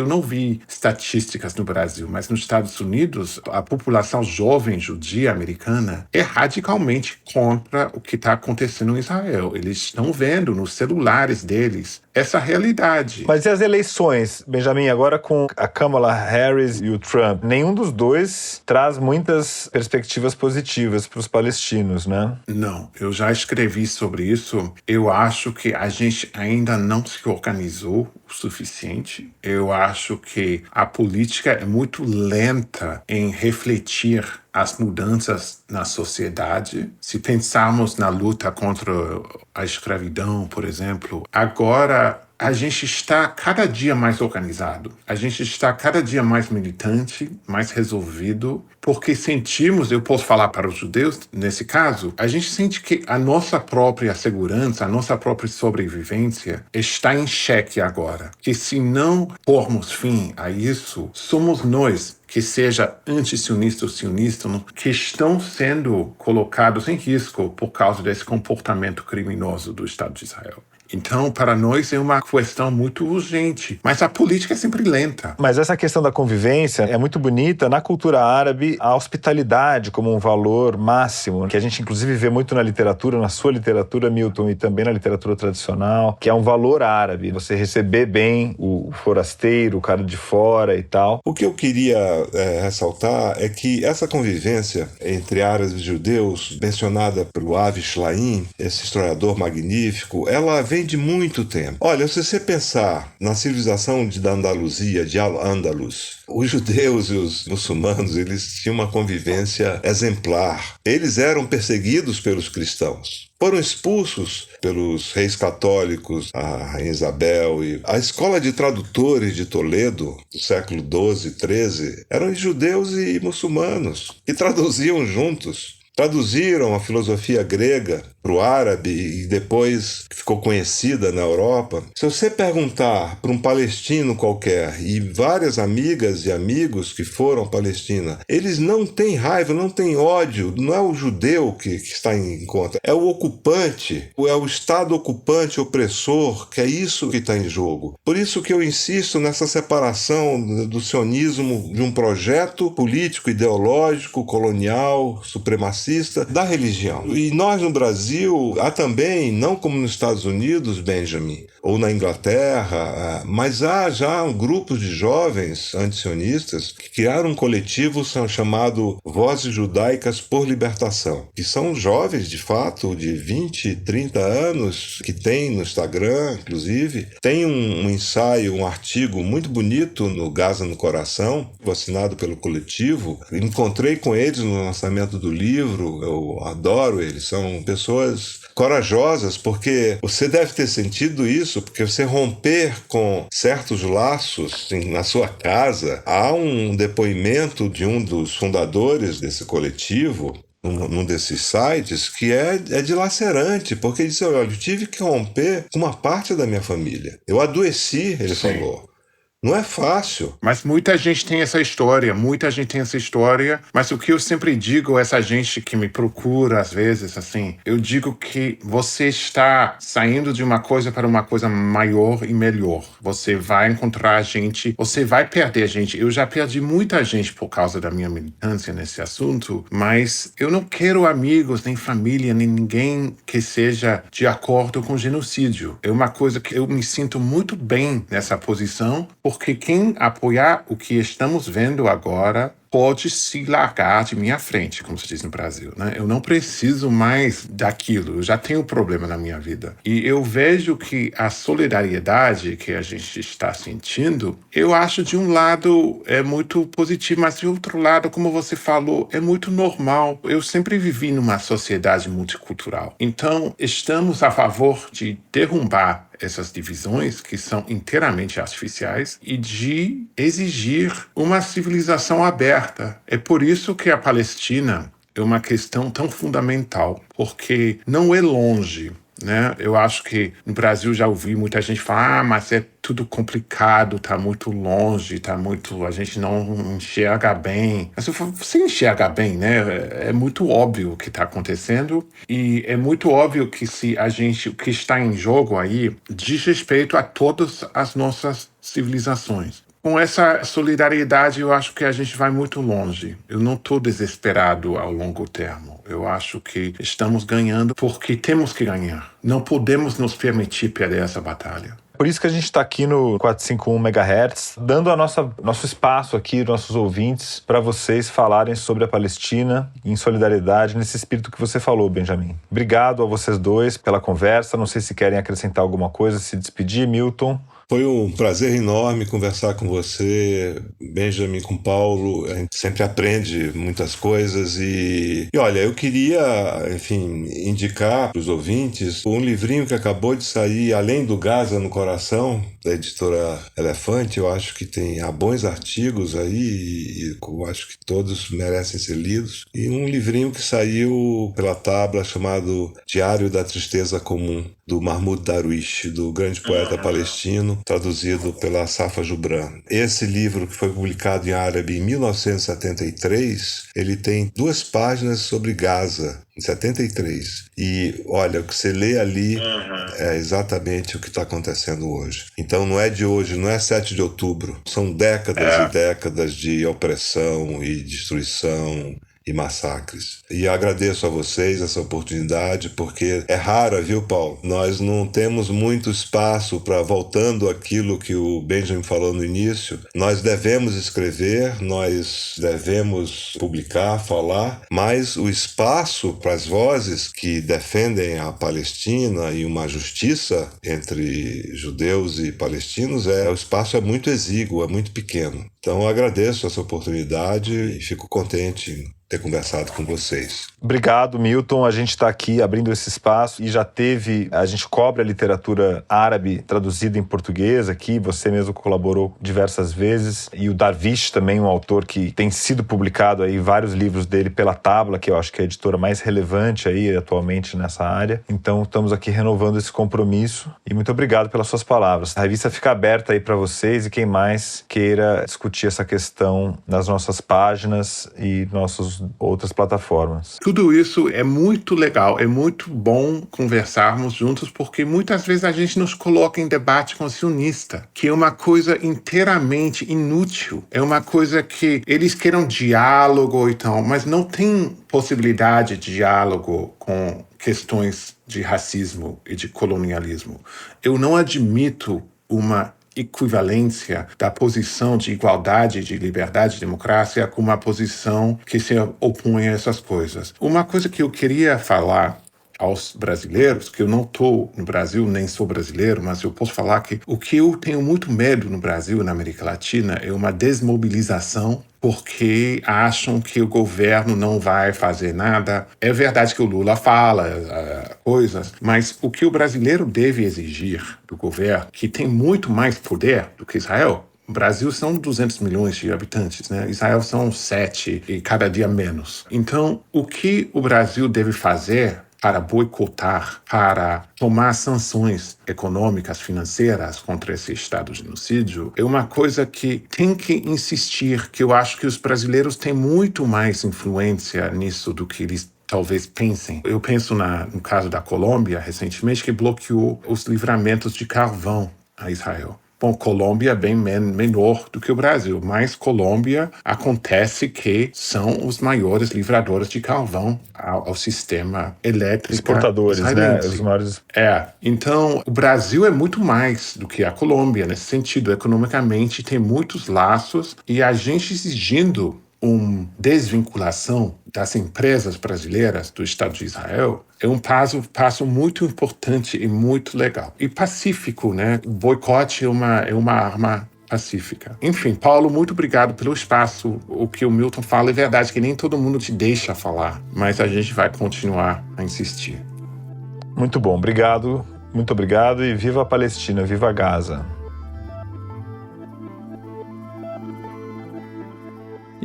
não vi estatísticas no Brasil, mas nos Estados Unidos, a população jovem judia americana é radicalmente contra o que está acontecendo em Israel. Eles estão vendo nos celulares deles essa realidade. Mas e as eleições, Benjamin, agora com a Kamala Harris e o Trump? Nenhum dos dois traz muitas perspectivas positivas para os palestinos, né? Não, eu já escrevi sobre isso. Eu acho que a gente ainda não se organizou o suficiente. Eu acho que a política é muito lenta em refletir as mudanças na sociedade. Se pensarmos na luta contra a escravidão, por exemplo, agora a gente está cada dia mais organizado. A gente está cada dia mais militante, mais resolvido, porque sentimos, eu posso falar para os judeus, nesse caso, a gente sente que a nossa própria segurança, a nossa própria sobrevivência está em xeque agora. Que se não pormos fim a isso, somos nós, que seja anti-sionista ou sionista, que estão sendo colocados em risco por causa desse comportamento criminoso do Estado de Israel. Então, para nós é uma questão muito urgente. Mas a política é sempre lenta. Mas essa questão da convivência é muito bonita. Na cultura árabe, a hospitalidade como um valor máximo, que a gente inclusive vê muito na literatura, na sua literatura, Milton, e também na literatura tradicional, que é um valor árabe. Você receber bem o forasteiro, o cara de fora e tal. O que eu queria ressaltar é que essa convivência entre árabes e judeus, mencionada pelo Avi Shlaim, esse historiador magnífico, ela vem de muito tempo. Olha, se você pensar na civilização da Andaluzia, de Al-Ándalus, os judeus e os muçulmanos, eles tinham uma convivência exemplar. Eles eram perseguidos pelos cristãos. Foram expulsos pelos reis católicos, a Rainha Isabel e a escola de tradutores de Toledo, do século XII e XIII, eram judeus e muçulmanos, que traduziam juntos. Traduziram a filosofia grega para o árabe e depois ficou conhecida na Europa. Se você perguntar para um palestino qualquer, e várias amigas e amigos que foram à Palestina, eles não têm raiva, não têm ódio, não é o judeu que está em conta, é o ocupante, é o Estado ocupante, opressor, que é isso que está em jogo. Por isso que eu insisto nessa separação do sionismo de um projeto político, ideológico, colonial, supremacista, da religião. E nós no Brasil há também, não como nos Estados Unidos, Benjamin, ou na Inglaterra, mas há já grupos de jovens antisionistas que criaram um coletivo chamado Vozes Judaicas por Libertação, que são jovens, de fato, de 20, 30 anos, que tem no Instagram, inclusive. Tem um ensaio, um artigo muito bonito no Gaza no Coração, assinado pelo coletivo. Encontrei com eles no lançamento do livro, eu adoro eles, são pessoas corajosas, porque você deve ter sentido isso, porque você romper com certos laços na sua casa. Há um depoimento de um dos fundadores desse coletivo, num desses sites, que é dilacerante, porque ele disse: olha, eu tive que romper com uma parte da minha família. Eu adoeci, ele falou. Não é fácil. Mas muita gente tem essa história, mas o que eu sempre digo, essa gente que me procura às vezes, assim, eu digo que você está saindo de uma coisa para uma coisa maior e melhor. Você vai encontrar gente, você vai perder gente. Eu já perdi muita gente por causa da minha militância nesse assunto, mas eu não quero amigos, nem família, nem ninguém que seja de acordo com genocídio. É uma coisa que eu me sinto muito bem nessa posição, porque quem apoiar o que estamos vendo agora pode se largar de minha frente, como se diz no Brasil, né? Eu não preciso mais daquilo, eu já tenho problema na minha vida. E eu vejo que a solidariedade que a gente está sentindo, eu acho de um lado é muito positivo, mas de outro lado, como você falou, é muito normal. Eu sempre vivi numa sociedade multicultural. Então, estamos a favor de derrubar essas divisões que são inteiramente artificiais e de exigir uma civilização aberta. É por isso que a Palestina é uma questão tão fundamental, porque não é longe, né? Eu acho que no Brasil já ouvi muita gente falar: mas é tudo complicado, tá muito longe, a gente não enxerga bem. Mas você enxerga bem, né? É muito óbvio o que está acontecendo, e é muito óbvio que o que está em jogo aí diz respeito a todas as nossas civilizações. Com essa solidariedade, eu acho que a gente vai muito longe. Eu não estou desesperado ao longo termo. Eu acho que estamos ganhando porque temos que ganhar. Não podemos nos permitir perder essa batalha. Por isso que a gente está aqui no 451 MHz, dando nosso espaço aqui, nossos ouvintes, para vocês falarem sobre a Palestina em solidariedade, nesse espírito que você falou, Benjamin. Obrigado a vocês dois pela conversa. Não sei se querem acrescentar alguma coisa, se despedir, Milton. Foi um prazer enorme conversar com você, Benjamin, com Paulo. A gente sempre aprende muitas coisas e olha, eu queria, enfim, indicar para os ouvintes um livrinho que acabou de sair, Além do Gaza no Coração, da editora Elefante. Eu acho que há bons artigos aí e eu acho que todos merecem ser lidos. E um livrinho que saiu pela Tabla chamado Diário da Tristeza Comum, do Mahmoud Darwish, do grande poeta palestino, traduzido pela Safa Jubran. Esse livro, que foi publicado em árabe em 1973, ele tem 2 páginas sobre Gaza, em 73. E, olha, o que você lê ali é exatamente o que está acontecendo hoje. Então não é de hoje, não é 7 de outubro. São décadas e décadas de opressão e destruição e massacres. E agradeço a vocês essa oportunidade, porque é rara, viu, Paulo? Nós não temos muito espaço para, voltando àquilo que o Benjamin falou no início, nós devemos escrever, nós devemos publicar, falar, mas o espaço para as vozes que defendem a Palestina e uma justiça entre judeus e palestinos, o espaço é muito exíguo, é muito pequeno. Então eu agradeço essa oportunidade e fico contente em ter conversado com vocês. Obrigado, Milton. A gente está aqui abrindo esse espaço e a gente cobre a literatura árabe traduzida em português aqui, você mesmo colaborou diversas vezes, e o Darwish também, um autor que tem sido publicado aí vários livros dele pela Tabla, que eu acho que é a editora mais relevante aí atualmente nessa área. Então estamos aqui renovando esse compromisso e muito obrigado pelas suas palavras. A revista fica aberta aí para vocês e quem mais queira discutir discutir essa questão nas nossas páginas e nossas outras plataformas. Tudo isso é muito legal, é muito bom conversarmos juntos, porque muitas vezes a gente nos coloca em debate com o sionista, que é uma coisa inteiramente inútil. É uma coisa que eles querem diálogo e tal, mas não tem possibilidade de diálogo com questões de racismo e de colonialismo. Eu não admito uma equivalência da posição de igualdade, de liberdade e democracia com uma posição que se opõe a essas coisas. Uma coisa que eu queria falar aos brasileiros, que eu não estou no Brasil, nem sou brasileiro, mas eu posso falar que o que eu tenho muito medo no Brasil e na América Latina é uma desmobilização porque acham que o governo não vai fazer nada. É verdade que o Lula fala coisas, mas o que o brasileiro deve exigir do governo, que tem muito mais poder do que Israel. O Brasil são 200 milhões de habitantes, né? Israel são 7 e cada dia menos. Então, o que o Brasil deve fazer para boicotar, para tomar sanções econômicas, financeiras contra esse Estado de genocídio, é uma coisa que tem que insistir, que eu acho que os brasileiros têm muito mais influência nisso do que eles talvez pensem. Eu penso no caso da Colômbia, recentemente, que bloqueou os livramentos de carvão a Israel. Bom, Colômbia é bem menor do que o Brasil, mas Colômbia acontece que são os maiores livradores de carvão ao sistema elétrico. Exportadores, israelense. né? Os maiores. Então o Brasil é muito mais do que a Colômbia nesse sentido. Economicamente tem muitos laços e a gente exigindo uma desvinculação das empresas brasileiras do Estado de Israel é um passo muito importante e muito legal. E pacífico, né? O boicote é uma arma pacífica. Enfim, Paulo, muito obrigado pelo espaço. O que o Milton fala é verdade, que nem todo mundo te deixa falar, mas a gente vai continuar a insistir. Muito bom, obrigado. Muito obrigado e viva a Palestina, viva Gaza.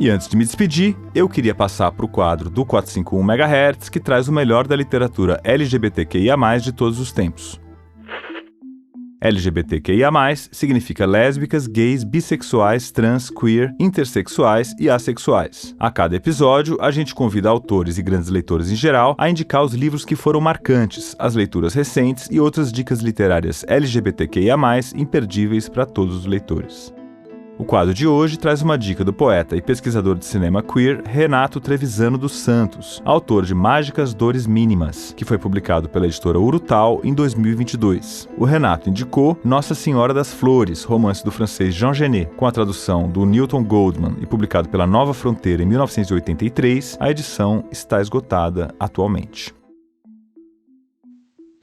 E antes de me despedir, eu queria passar para o quadro do 451 MHz, que traz o melhor da literatura LGBTQIA+, de todos os tempos. LGBTQIA+, significa lésbicas, gays, bissexuais, trans, queer, intersexuais e assexuais. A cada episódio, a gente convida autores e grandes leitores em geral a indicar os livros que foram marcantes, as leituras recentes e outras dicas literárias LGBTQIA+, imperdíveis para todos os leitores. O quadro de hoje traz uma dica do poeta e pesquisador de cinema queer Renato Trevisano dos Santos, autor de Mágicas Dores Mínimas, que foi publicado pela editora Urutau em 2022. O Renato indicou Nossa Senhora das Flores, romance do francês Jean Genet, com a tradução do Newton Goldman e publicado pela Nova Fronteira em 1983, a edição está esgotada atualmente.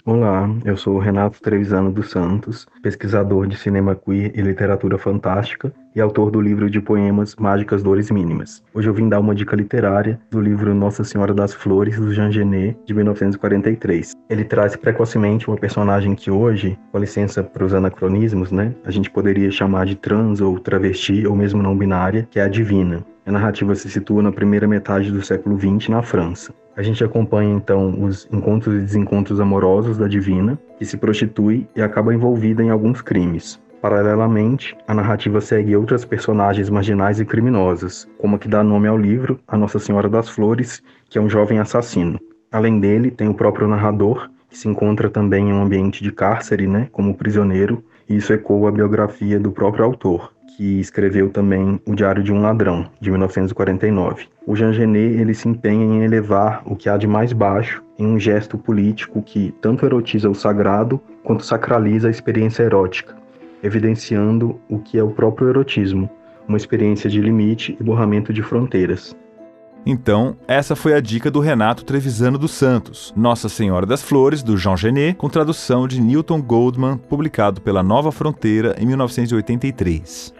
Olá, eu sou o Renato Trevisano dos Santos, pesquisador de cinema queer e literatura fantástica e autor do livro de poemas Mágicas Dores Mínimas. Hoje eu vim dar uma dica literária do livro Nossa Senhora das Flores, do Jean Genet, de 1943. Ele traz precocemente uma personagem que hoje, com licença para os anacronismos, a gente poderia chamar de trans ou travesti ou mesmo não binária, que é a Divina. A narrativa se situa na primeira metade do século XX na França. A gente acompanha, então, os encontros e desencontros amorosos da Divina, que se prostitui e acaba envolvida em alguns crimes. Paralelamente, a narrativa segue outras personagens marginais e criminosas, como a que dá nome ao livro, a Nossa Senhora das Flores, que é um jovem assassino. Além dele, tem o próprio narrador, que se encontra também em um ambiente de cárcere, como prisioneiro, e isso ecoa a biografia do próprio autor, que escreveu também O Diário de um Ladrão, de 1949. O Jean Genet, ele se empenha em elevar o que há de mais baixo em um gesto político que tanto erotiza o sagrado quanto sacraliza a experiência erótica, evidenciando o que é o próprio erotismo, uma experiência de limite e borramento de fronteiras. Então, essa foi a dica do Renato Trevisano dos Santos, Nossa Senhora das Flores, do Jean Genet, com tradução de Newton Goldman, publicado pela Nova Fronteira em 1983.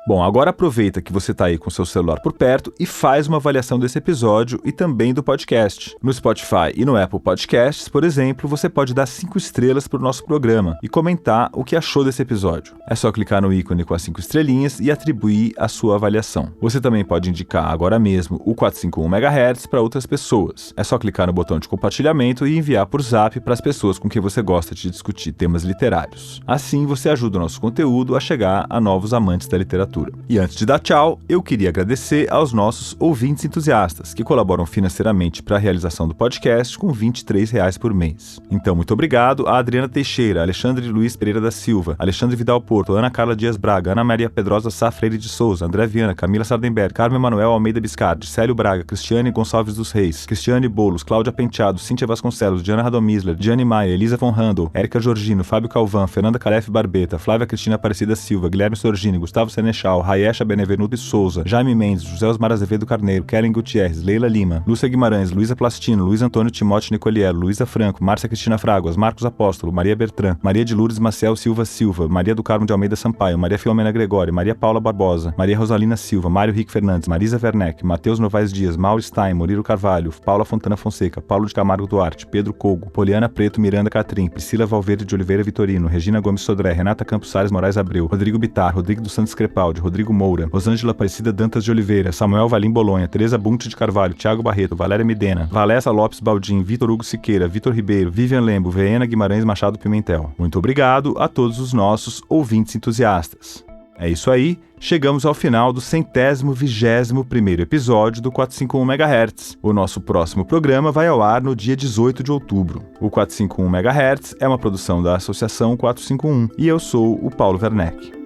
Bom, agora aproveita que você está aí com seu celular por perto e faz uma avaliação desse episódio e também do podcast. No Spotify e no Apple Podcasts, por exemplo, você pode dar 5 estrelas para o nosso programa e comentar o que achou desse episódio. É só clicar no ícone com as 5 estrelinhas e atribuir a sua avaliação. Você também pode indicar agora mesmo o 451 MHz para outras pessoas. É só clicar no botão de compartilhamento e enviar por Zap para as pessoas com quem você gosta de discutir temas literários. Assim, você ajuda o nosso conteúdo a chegar a novos amantes da literatura. E antes de dar tchau, eu queria agradecer aos nossos ouvintes entusiastas, que colaboram financeiramente para a realização do podcast com R$ 23 por mês. Então, muito obrigado a Adriana Teixeira, Alexandre Luiz Pereira da Silva, Alexandre Vidal Porto, Ana Carla Dias Braga, Ana Maria Pedrosa Sá Freire de Souza, André Viana, Camila Sardenberg, Carmen Manuel Almeida Biscardi, Célio Braga, Cristiane Gonçalves dos Reis, Cristiane Bolos, Cláudia Penteado, Cíntia Vasconcelos, Diana Radomisler, Diane Maia, Elisa von Handel, Érica Georgino, Fábio Calvan, Fernanda Calef Barbeta, Flávia Cristina Aparecida Silva, Guilherme Sorgini, Gustavo Senechal, Rayesha Benevenuto e Souza, Jaime Mendes, José Osmar Azevedo Carneiro, Kellen Gutierrez, Leila Lima, Lúcia Guimarães, Luísa Plastino, Luiz Antônio Timóteo Nicoliello, Luísa Franco, Márcia Cristina Fraguas, Marcos Apóstolo, Maria Bertrand, Maria de Lourdes Maciel Silva Silva, Maria do Carmo de Almeida Sampaio, Maria Filomena Gregório, Maria Paula Barbosa, Maria Rosalina Silva, Mário Rick Fernandes, Marisa Werneck, Matheus Novaes Dias, Mauro Stein, Murilo Carvalho, Paula Fontana Fonseca, Paulo de Camargo Duarte, Pedro Cogo, Poliana Preto Miranda Catrim, Priscila Valverde de Oliveira Vitorino, Regina Gomes Sodré, Renata Campos Salles Moraes Abreu, Rodrigo Bittar, Rodrigo dos Santos Crepaldi, Rodrigo Moura, Rosângela Aparecida Dantas de Oliveira, Samuel Valim Bolonha, Tereza Bunte de Carvalho, Thiago Barreto, Valéria Midena, Valessa Lopes Baldim, Vitor Hugo Siqueira, Vitor Ribeiro, Vivian Lembo, Veena Guimarães Machado Pimentel. Muito obrigado a todos os nossos ouvintes entusiastas. É isso aí, chegamos ao final do 121º episódio do 451 MHz. O nosso próximo programa vai ao ar no dia 18 de outubro. O 451 MHz é uma produção da Associação 451 e eu sou o Paulo Werneck.